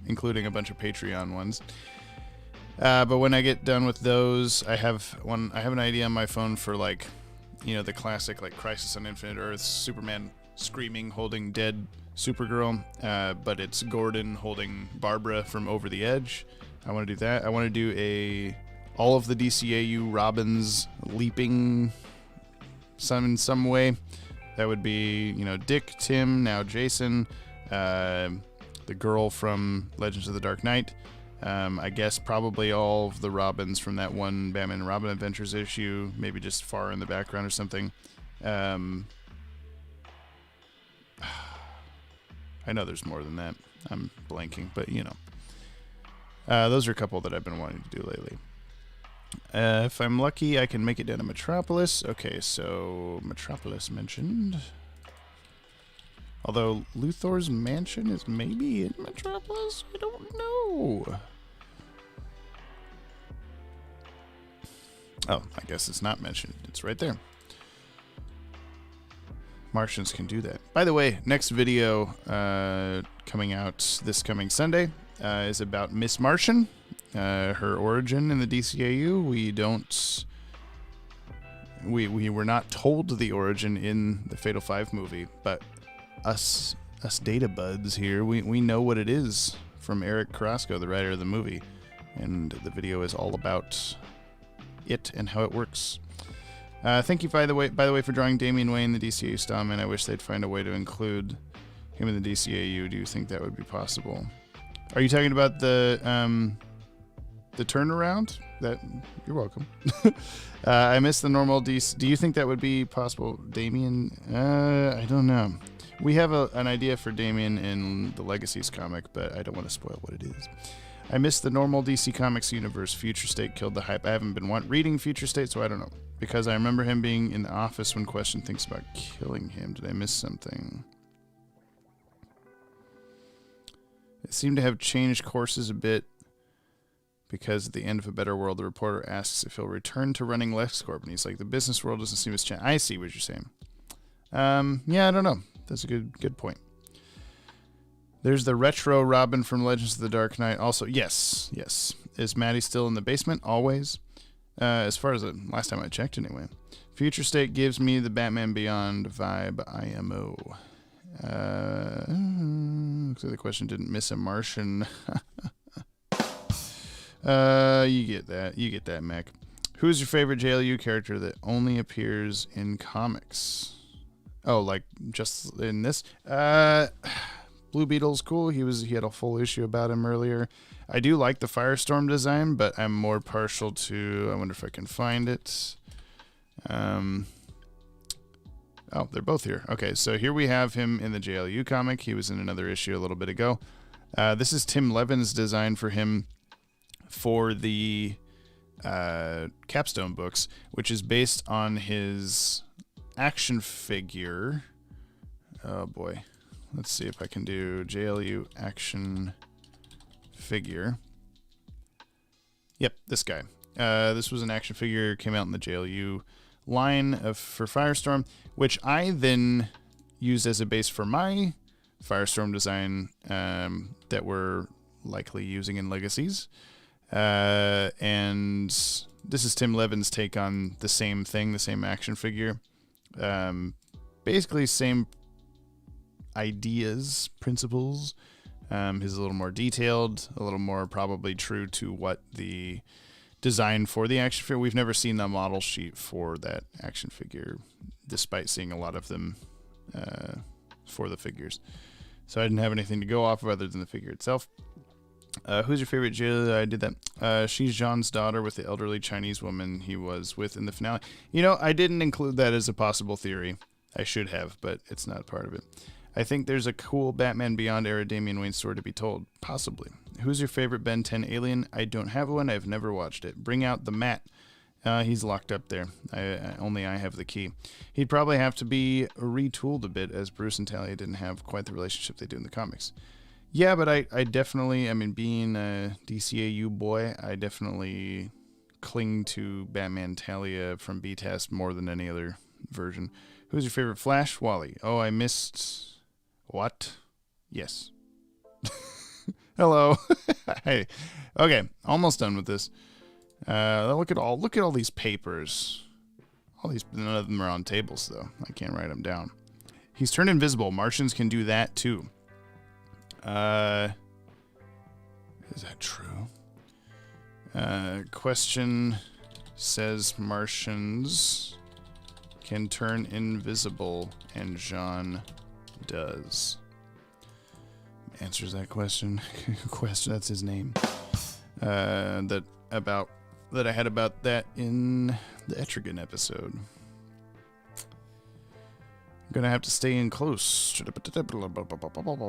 including a bunch of Patreon ones. But when I get done with those, I have an idea on my phone for, like, the classic, like, Crisis on Infinite Earths, Superman screaming, holding dead Supergirl, but it's Gordon holding Barbara from Over the Edge. I want to do that. I want to do all of the DCAU Robins leaping in some way. That would be, Dick, Tim, now Jason, the girl from Legends of the Dark Knight. I guess probably all of the Robins from that one Batman and Robin Adventures issue, maybe just far in the background or something. I know there's more than that. I'm blanking, but those are a couple that I've been wanting to do lately. If I'm lucky, I can make it down to Metropolis. Okay, so Metropolis mentioned. Although Luthor's mansion is maybe in Metropolis? I don't know. Oh, I guess it's not mentioned. It's right there. Martians can do that. By the way, next video coming out this coming Sunday is about Miss Martian. Her origin in the DCAU. We were not told the origin in the Fatal Five movie, but us data buds here, we know what it is from Eric Carrasco, the writer of the movie, and the video is all about it and how it works. Thank you, by the way, for drawing Damian Wayne, the DCAU style man. I wish they'd find a way to include him in the DCAU. Do you think that would be possible? Are you talking about the turnaround? You're welcome. I missed the normal DC. Do you think that would be possible, Damian? I don't know. We have an idea for Damian in the Legacies comic, but I don't want to spoil what it is. I missed the normal DC Comics universe. Future State killed the hype. I haven't been reading Future State, so I don't know. Because I remember him being in the office when Question thinks about killing him. Did I miss something? It seemed to have changed courses a bit, because at the end of A Better World, the reporter asks if he'll return to running LexCorp, and he's like, the business world doesn't seem as changed. I see what you're saying. Yeah, I don't know. That's a good point. There's the retro Robin from Legends of the Dark Knight. Also, yes. Is Maddie still in the basement? Always. As far as the last time I checked, anyway. Future State gives me the Batman Beyond vibe. IMO. Looks like the question didn't miss a Martian. You get that. You get that, Mac. Who's your favorite JLU character that only appears in comics? Oh, like just in this? Blue Beetle's cool. He had a full issue about him earlier. I do like the Firestorm design, but I'm more partial to, I wonder if I can find it. Oh, they're both here. Okay, so here we have him in the JLU comic. He was in another issue a little bit ago. This is Tim Levin's design for him for the Capstone books, which is based on his action figure. Oh boy. Let's see if I can do JLU action figure. Yep, this guy. This was an action figure, came out in the JLU line for Firestorm, which I then used as a base for my Firestorm design that we're likely using in Legacies. And this is Tim Levin's take on the same thing, the same action figure. Basically same ideas, principles. He's a little more detailed, a little more probably true to what the design for the action figure. We've never seen the model sheet for that action figure, despite seeing a lot of them for the figures. So I didn't have anything to go off of other than the figure itself. Who's your favorite JLU? I did that. She's Jean's daughter with the elderly Chinese woman he was with in the finale. You know, I didn't include that as a possible theory. I should have, but it's not part of it. I think there's a cool Batman Beyond era Damian Wayne story to be told. Possibly. Who's your favorite Ben 10 alien? I don't have one. I've never watched it. Bring out the Matt. He's locked up there. Only I have the key. He'd probably have to be retooled a bit, as Bruce and Talia didn't have quite the relationship they do in the comics. Yeah, but I definitely, I mean, being a DCAU boy, I definitely cling to Batman Talia from BTAS more than any other version. Who's your favorite Flash? Wally. Oh, I missed... What? Yes. Hello. Hey. Okay, almost done with this. Look at all these papers. None of them are on tables though. I can't write them down. He's turned invisible. Martians can do that too. Is that true? Question says Martians can turn invisible, and Jean does. Answers that question. That's his name. That I had about that in the Etrigan episode. I'm gonna have to stay in close. Blah blah blah blah blah blah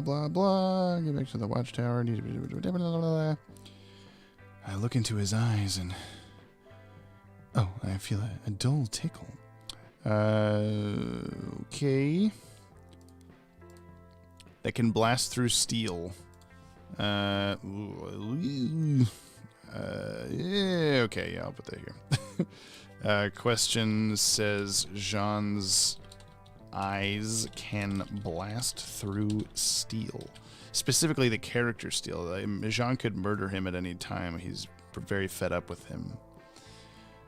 blah blah. Get back to the watchtower. I look into his eyes and I feel a dull tickle. Okay. That can blast through steel. Yeah, okay, yeah, I'll put that here. Question says Jean's eyes can blast through steel. Specifically the character steel. Jean could murder him at any time. He's very fed up with him.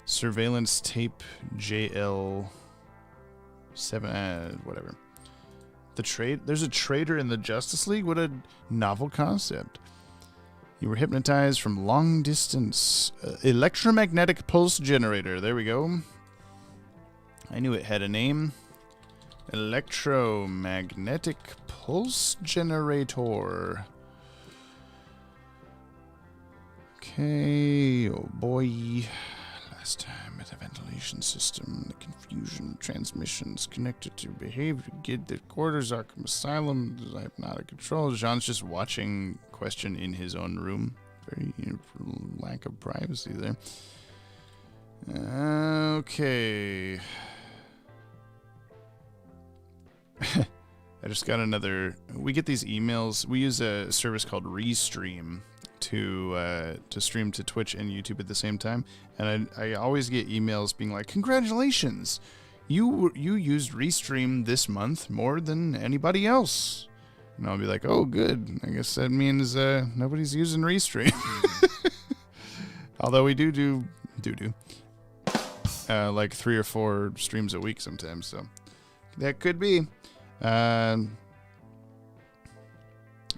Surveillance tape JL7, whatever. There's a traitor in the Justice League? What a novel concept. You were hypnotized from long distance. Electromagnetic pulse generator. There we go. I knew it had a name. Electromagnetic pulse generator. Okay, oh boy. Last time at the ventilation system, the confusion transmissions connected to behavior get the quarters Arkham Asylum hypnotic control. Jean's just watching question in his own room. Very lack of privacy there. Okay. I just got another. We get these emails. We use a service called Restream to stream to Twitch and YouTube at the same time, and I always get emails being like, "Congratulations, you used Restream this month more than anybody else." And I'll be like, "Oh, good. I guess that means nobody's using Restream." Although we do like 3 or 4 streams a week sometimes, so that could be.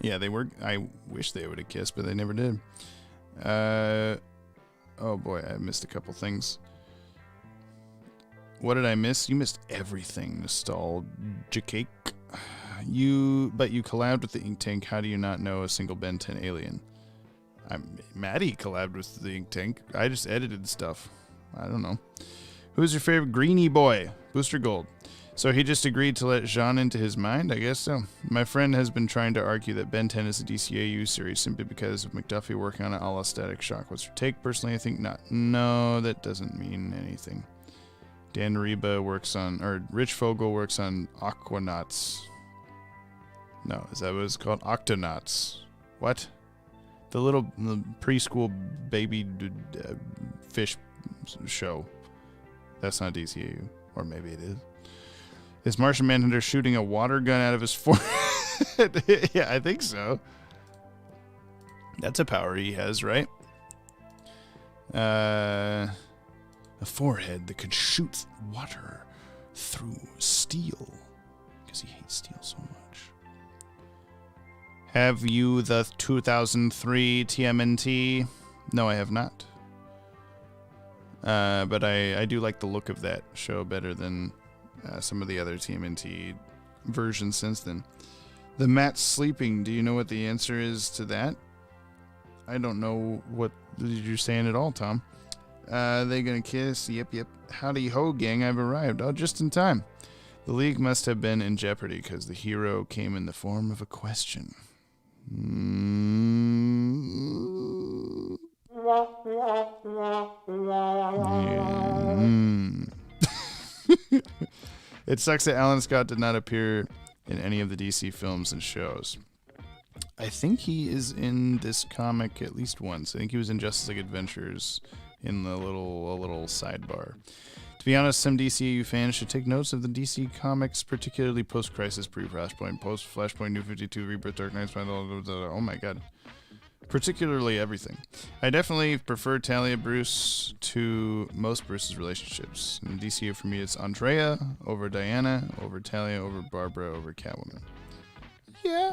Yeah, they were. I wish they would have kissed, but they never did. Oh boy, I missed a couple things. What did I miss? You missed everything, Nostalgic. But you collabed with the Ink Tank. How do you not know a single Ben 10 alien? Maddie collabed with the Ink Tank. I just edited stuff. I don't know. Who's your favorite greenie boy? Booster Gold. So he just agreed to let Jean into his mind? I guess so. My friend has been trying to argue that Ben 10 is a DCAU series simply because of McDuffie working on it a la Static Shock. What's your take? Personally, I think not. No, that doesn't mean anything. Dan Reba works on, or Rich Fogel works on Aquanauts. No, is that what it's called? Octonauts. What? The preschool baby fish show. That's not DCAU. Or maybe it is. Is Martian Manhunter shooting a water gun out of his forehead? Yeah, I think so. That's a power he has, right? A forehead that could shoot water through steel. Because he hates steel so much. Have you the 2003 TMNT? No, I have not. But I do like the look of that show better than some of the other TMNT versions since then. The Matt's sleeping. Do you know what the answer is to that? I don't know what you're saying at all, Tom. They gonna kiss? Yep. Howdy ho, gang, I've arrived. Oh, just in time. The League must have been in jeopardy because the hero came in the form of a question. It sucks that Alan Scott did not appear in any of the DC films and shows. I think he is in this comic at least once. I think he was in Justice League Adventures in the little sidebar. To be honest, some DCAU fans should take notes of the DC comics, particularly post-Crisis, pre-Flashpoint, post-Flashpoint, New 52, Rebirth, Dark Knight, oh my god. Particularly everything. I definitely prefer Talia Bruce to most Bruce's relationships. In DCU for me, it's Andrea over Diana, over Talia, over Barbara, over Catwoman. Yeah,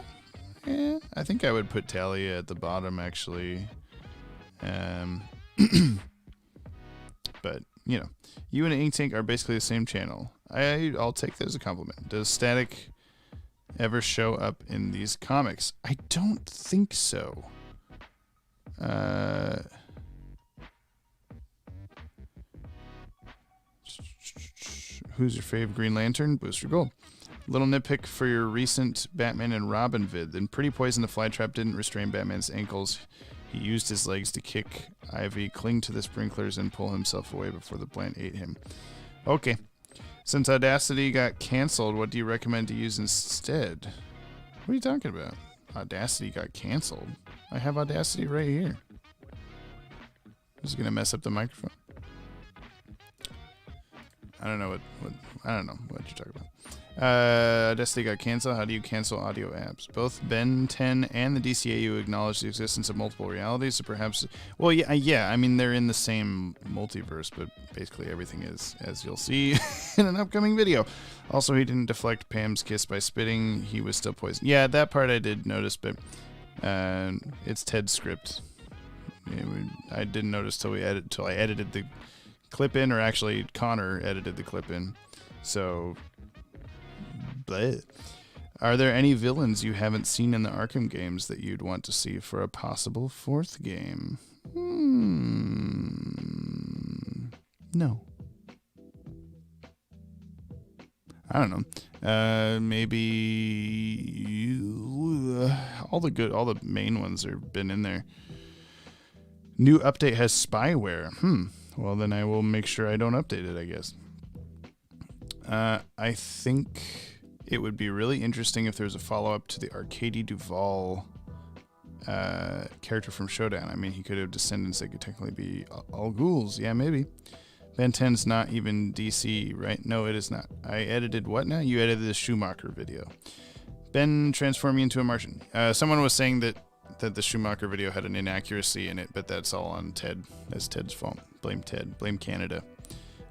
I think I would put Talia at the bottom, actually. But, you know, you and Ink Tank are basically the same channel. I'll take that as a compliment. Does Static ever show up in these comics? I don't think so. Who's your fave Green Lantern? Booster Gold. Little nitpick for your recent Batman and Robin vid. In Pretty Poison, the flytrap didn't restrain Batman's ankles. He used his legs to kick Ivy, cling to the sprinklers, and pull himself away before the plant ate him. Okay. Since Audacity got canceled, what do you recommend to use instead? What are you talking about? Audacity got canceled? I have Audacity right here. This is going to mess up the microphone. I don't know what you're talking about. Audacity got canceled. How do you cancel audio apps? Both Ben 10 and the DCAU acknowledge the existence of multiple realities, so perhaps... Well, yeah. I mean, they're in the same multiverse, but basically everything is, as you'll see in an upcoming video. Also, he didn't deflect Pam's kiss by spitting. He was still poisoned. Yeah, that part I did notice, but it's Ted's script. I didn't notice till I edited the clip in, or actually Connor edited the clip in. So... Bleh. Are there any villains you haven't seen in the Arkham games that you'd want to see for a possible fourth game? No. I don't know. Maybe all the main ones have been in there. New update has spyware. Well, then I will make sure I don't update it, I guess. I think it would be really interesting if there's a follow-up to the Arcady Duvall character from Showdown. I mean, he could have descendants that could technically be all ghouls. Yeah, maybe. Ben 10's not even DC, right? No, it is not. I edited what now? You edited the Schumacher video. Ben transforming into a Martian. Someone was saying that the Schumacher video had an inaccuracy in it, but that's all on Ted. That's Ted's fault. Blame Ted. Blame Canada.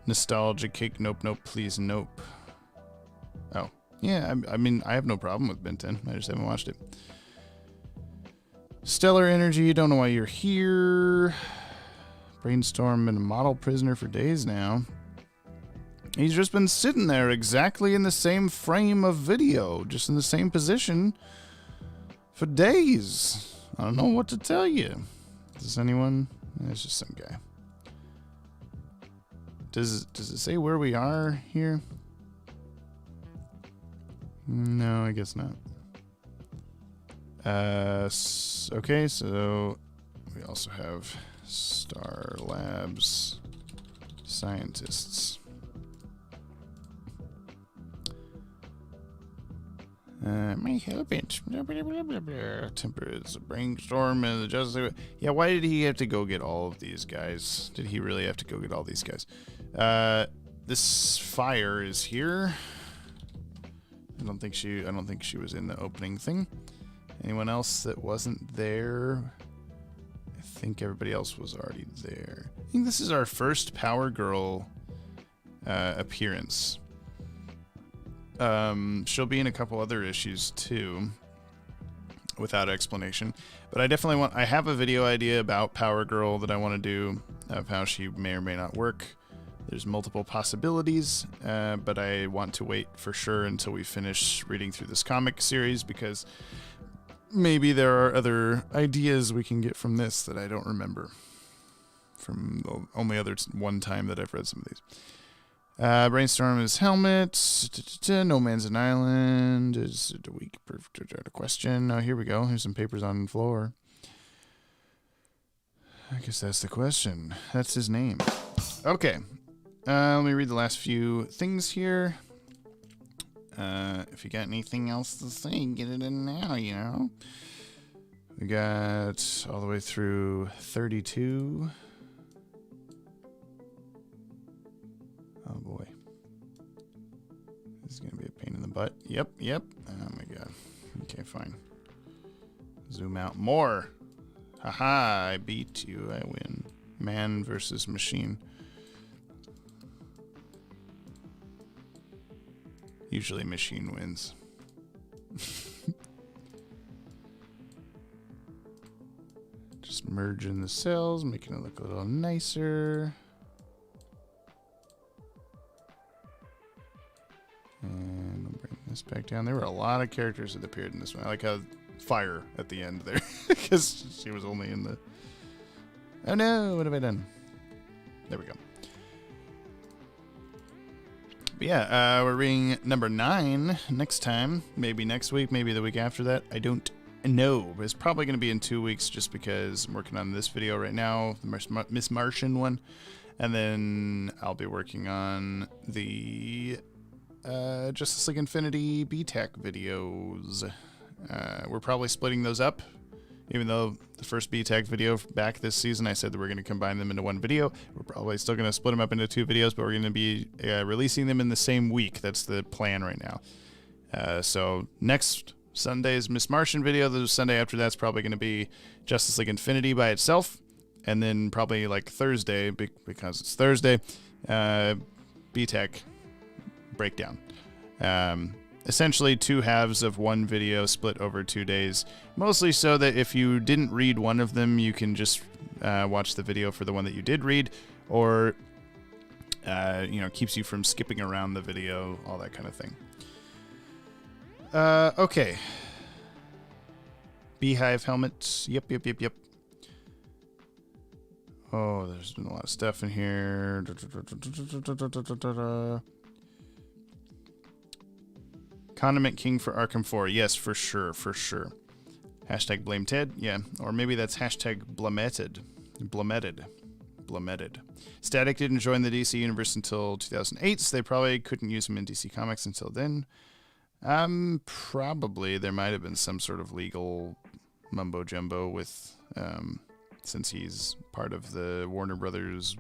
Nostalgia cake. Nope, please, nope. Oh. Yeah, I mean, I have no problem with Ben 10. I just haven't watched it. Stellar Energy, don't know why you're here. Brainstorm, been a model prisoner for days now. He's just been sitting there exactly in the same frame of video, just in the same position for days. I don't know what to tell you. Is this anyone? It's just some guy. Does it say where we are here? No, I guess not. Okay, so we also have Star Labs scientists. My helpant. Temperance, brainstorm, and the justice. Yeah, why did he have to go get all of these guys? Did he really have to go get all these guys? This fire is here. I don't think she was in the opening thing. Anyone else that wasn't there? I think everybody else was already there. I think this is our first Power Girl appearance. She'll be in a couple other issues too, without explanation. But I have a video idea about Power Girl that I want to do, of how she may or may not work. There's multiple possibilities, but I want to wait for sure until we finish reading through this comic series, because maybe there are other ideas we can get from this that I don't remember from the only other one time that I've read some of these. Brainstorm is helmet. No Man's an Island. Is it a week? A question. Oh, here we go. Here's some papers on the floor. I guess that's the question. That's his name. Okay. Let me read the last few things here. If you got anything else to say, get it in now, you know. We got all the way through 32. Oh boy. This is going to be a pain in the butt. Yep. Oh my god. Okay, fine. Zoom out more. Haha, I beat you. I win. Man versus machine. Usually machine wins. Just merging the cells, making it look a little nicer. And we'll bring this back down. There were a lot of characters that appeared in this one. I like how fire at the end there, because she was only in the... Oh no, what have I done? There we go. But yeah, we're reading number 9 next time. Maybe next week, maybe the week after that. I don't know. But it's probably going to be in 2 weeks, just because I'm working on this video right now, the Miss Martian one. And then I'll be working on the Justice League Infinity B-Tech videos. We're probably splitting those up. Even though the first B-Tech video back this season, I said that we're going to combine them into one video. We're probably still going to split them up into 2 videos, but we're going to be releasing them in the same week. That's the plan right now. So next Sunday's Miss Martian video. The Sunday after that's probably going to be Justice League Infinity by itself. And then probably like Thursday, because it's Thursday, B-Tech breakdown. Essentially 2 halves of one video split over 2 days, mostly so that if you didn't read one of them, you can just watch the video for the one that you did read, or keeps you from skipping around the video, all that kind of thing. Okay. Beehive helmets. Yep. Oh, there's been a lot of stuff in here. Condiment King for Arkham 4. Yes, for sure. Hashtag blame Ted. Yeah. Or maybe that's hashtag blametted. Static didn't join the DC universe until 2008, so they probably couldn't use him in DC Comics until then. Probably there might have been some sort of legal mumbo jumbo with, since he's part of the Warner Brothers.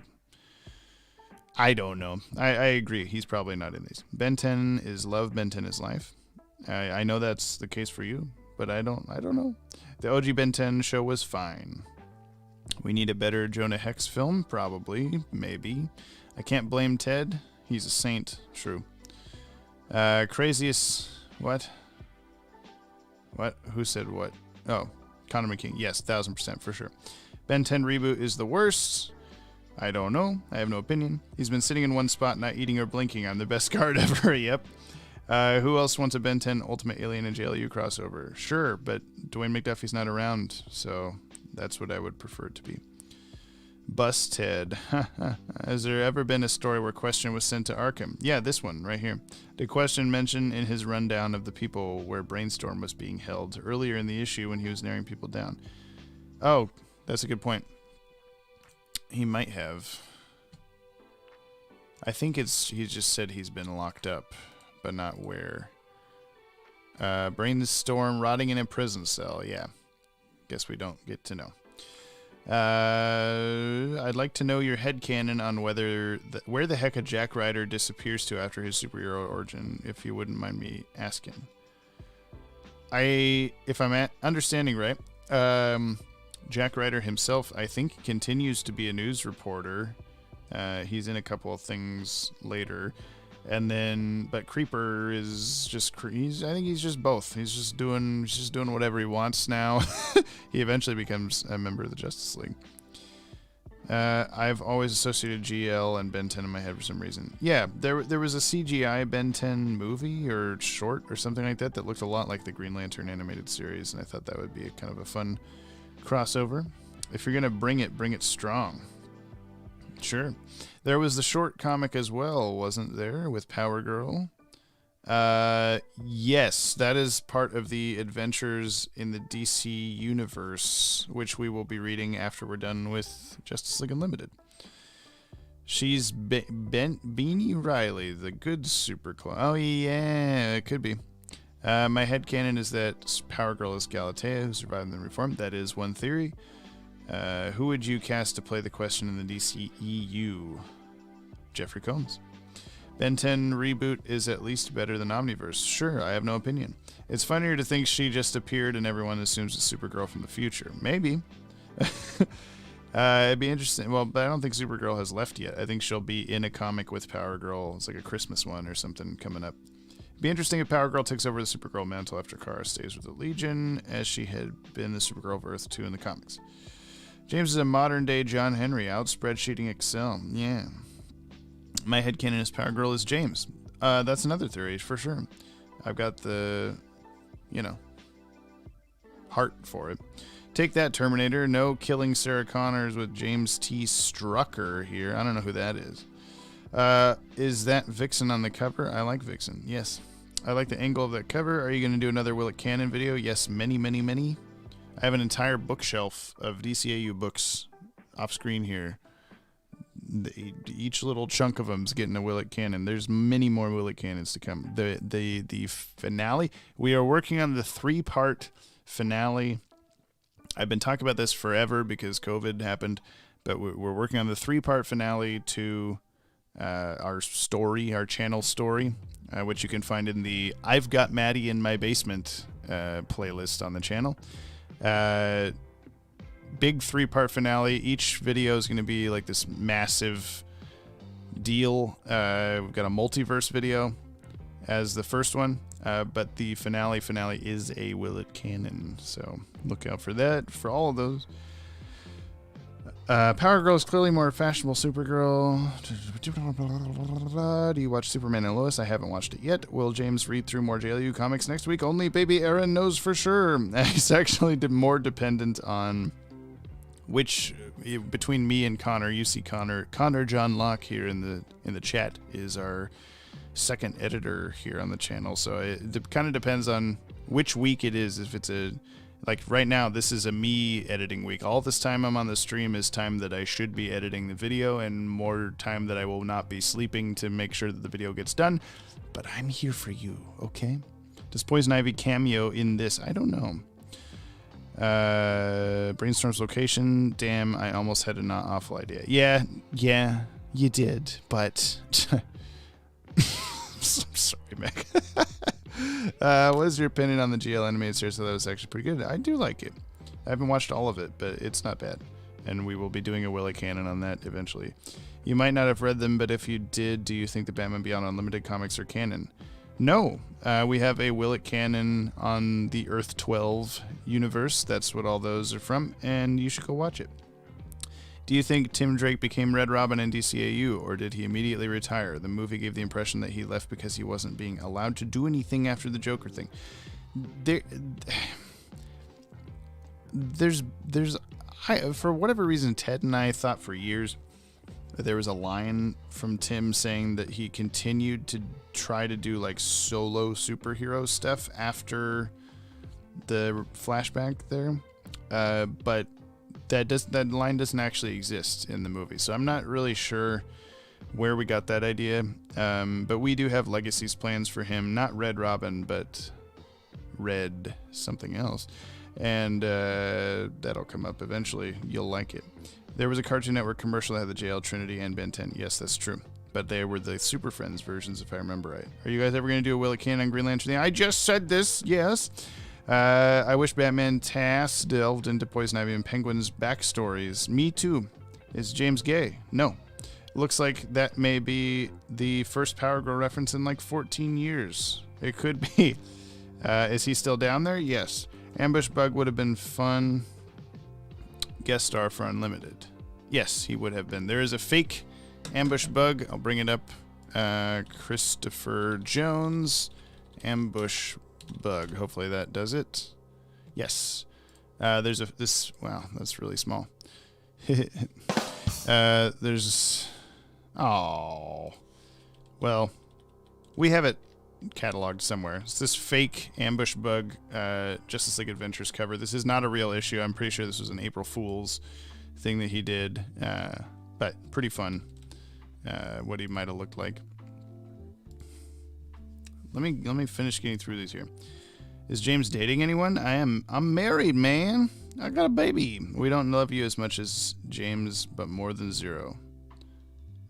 I don't know. I agree. He's probably not in these. Ben 10 is love. Ben 10 is life. I know that's the case for you, but I don't know. The OG Ben 10 show was fine. We need a better Jonah Hex film, probably, maybe. I can't blame Ted. He's a saint. True. Craziest. What? Who said what? Oh, Connor McKing. Yes, 1000% for sure. Ben 10 reboot is the worst. I don't know. I have no opinion. He's been sitting in one spot, not eating or blinking. I'm the best card ever. Yep. Who else wants a Ben 10 Ultimate Alien and JLU crossover? Sure, but Dwayne McDuffie's not around, so that's what I would prefer it to be. Busted. Has there ever been a story where Question was sent to Arkham? Yeah, this one right here. Did Question mention in his rundown of the people where Brainstorm was being held earlier in the issue when he was narrowing people down? Oh, that's a good point. He might have. I think he just said he's been locked up, but not where. Brainstorm rotting in a prison cell. Yeah. Guess we don't get to know. I'd like to know your headcanon on where the heck a Jack Ryder disappears to after his superhero origin, if you wouldn't mind me asking. If I'm understanding right, Jack Ryder himself, I think, continues to be a news reporter. He's in a couple of things later. And then, but Creeper is just, I think he's just both. He's just doing whatever he wants now. He eventually becomes a member of the Justice League. I've always associated GL and Ben 10 in my head for some reason. Yeah, there was a CGI Ben 10 movie or short or something like that looked a lot like the Green Lantern animated series, and I thought that would be kind of a fun crossover. If you're gonna bring it strong. Sure. There was the short comic as well, wasn't there, with Power Girl? Yes, that is part of the adventures in the DC universe, which we will be reading after we're done with Justice League Unlimited. She's Beanie Riley, the good superclone. Oh, yeah, it could be. My headcanon is that Power Girl is Galatea, who survived and then reformed. That is one theory. Who would you cast to play the Question in the DCEU? Jeffrey Combs. Ben 10 reboot is at least better than Omniverse. Sure, I have no opinion. It's funnier to think she just appeared and everyone assumes it's Supergirl from the future. Maybe. It'd be interesting. Well, but I don't think Supergirl has left yet. I think she'll be in a comic with Power Girl. It's like a Christmas one or something coming up. It'd be interesting if Power Girl takes over the Supergirl mantle after Kara stays with the Legion, as she had been the Supergirl of Earth 2 in the comics. James is a modern-day John Henry, out spreadsheeting Excel. Yeah. My headcanon is Power Girl is James. That's another theory, for sure. I've got the, heart for it. Take that, Terminator. No killing Sarah Connors with James T. Strucker here. I don't know who that is. Is that Vixen on the cover? I like Vixen. Yes. I like the angle of that cover. Are you going to do another Will It Canon video? Yes, many, many, many. I have an entire bookshelf of DCAU books off screen here. Each little chunk of them's getting a Will It Canon. There's many more Will It Canons to come. The finale. We are working on the 3-part finale. I've been talking about this forever because COVID happened, but we're working on the 3-part finale to our story, our channel story, which you can find in the I've Got Maddie in My Basement playlist on the channel. Big 3-part finale. Each video is going to be like this massive deal. We've got a multiverse video as the first one, but the finale is a Will It Canon, so look out for that, for all of those. Power Girl is clearly more fashionable Supergirl. Do you watch Superman and Lois? I haven't watched it yet. Will James read through more JLU comics next week? Only baby Aaron knows for sure. He's actually more dependent on which, between me and Connor, you see Connor John Locke here in the chat is our second editor here on the channel. So it kind of depends on which week it is. If it's like right now, this is a me editing week. All this time I'm on the stream is time that I should be editing the video, and more time that I will not be sleeping to make sure that the video gets done. But I'm here for you, okay? Does Poison Ivy cameo in this? I don't know. Brainstorm's location. Damn, I almost had a not awful idea. Yeah, you did, but I'm sorry, Mac. What is your opinion on the GL animated series? So that was actually pretty good. I do like it. I haven't watched all of it, but it's not bad. And we will be doing a Will It Canon on that eventually. You might not have read them, but if you did, do you think the Batman Beyond Unlimited comics are canon? No. We have a Will It canon on the Earth 12 universe. That's what all those are from, and you should go watch it. Do you think Tim Drake became Red Robin in DCAU, or did he immediately retire? The movie gave the impression that he left because he wasn't being allowed to do anything after the Joker thing. For whatever reason, Ted and I thought for years that there was a line from Tim saying that he continued to try to do like solo superhero stuff after the flashback there, but that line doesn't actually exist in the movie, so I'm not really sure where we got that idea. But we do have Legacies plans for him, not Red Robin, but Red something else, and that'll come up eventually. You'll like it. There was a Cartoon Network commercial that had the JL Trinity and Ben 10. Yes, that's true, but they were the Super Friends versions, if I remember right. Are you guys ever going to do a Will It canon on Green Lantern? I just said this. Yes. I wish Batman TAS delved into Poison Ivy and Penguin's backstories. Me too. Is James gay? No. Looks like that may be the first Power Girl reference in like 14 years. It could be. Is he still down there? Yes. Ambush Bug would have been fun. Guest star for Unlimited. Yes, he would have been. There is a fake Ambush Bug. I'll bring it up. Christopher Jones. Ambush Bug. Hopefully that does it. Yes. There's this. Wow, that's really small. There's. Oh. Well, we have it cataloged somewhere. It's this fake Ambush Bug Justice League Adventures cover. This is not a real issue. I'm pretty sure this was an April Fool's thing that he did. But pretty fun. What he might have looked like. Let me finish getting through these here. Is James dating anyone? I'm married, man. I got a baby. We don't love you as much as James, but more than zero.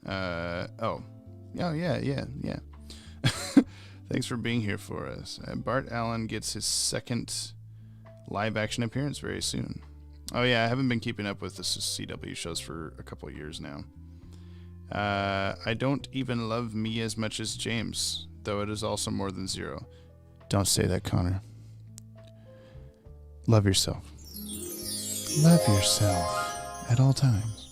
Oh, yeah. Thanks for being here for us. Bart Allen gets his second live-action appearance very soon. Oh yeah, I haven't been keeping up with the CW shows for a couple of years now. I don't even love me as much as James, though it is also more than zero. Don't say that, Connor. Love yourself. Love yourself at all times.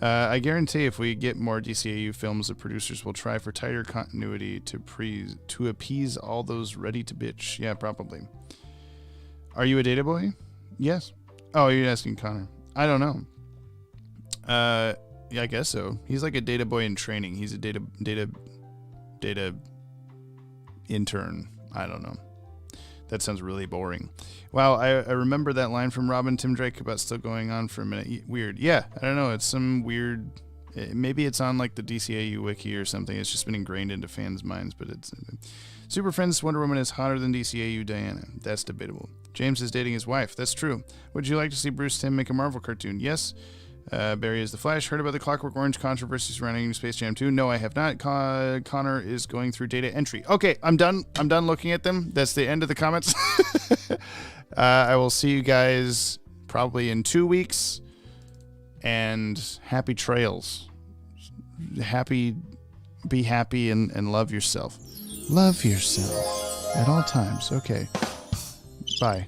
I guarantee if we get more DCAU films, the producers will try for tighter continuity to appease all those ready to bitch. Yeah, probably. Are you a data boy? Yes. Oh, you're asking Connor. I don't know. Yeah, I guess so. He's like a data boy in training. He's a data intern. I don't know. That sounds really boring. Wow, I remember that line from Robin Tim Drake about still going on for a minute. Weird. Yeah, I don't know. It's some weird... Maybe it's on like the DCAU wiki or something. It's just been ingrained into fans' minds, but it's... Super Friends Wonder Woman is hotter than DCAU Diana. That's debatable. James is dating his wife. That's true. Would you like to see Bruce Timm make a Marvel cartoon? Yes. Barry is the Flash. Heard about the Clockwork Orange controversy surrounding Space Jam 2? No, I have not. Connor is going through data entry. Okay, I'm done. I'm done looking at them. That's the end of the comments. I will see you guys probably in 2 weeks. And happy trails. Be happy and love yourself. Love yourself at all times. Okay. Bye.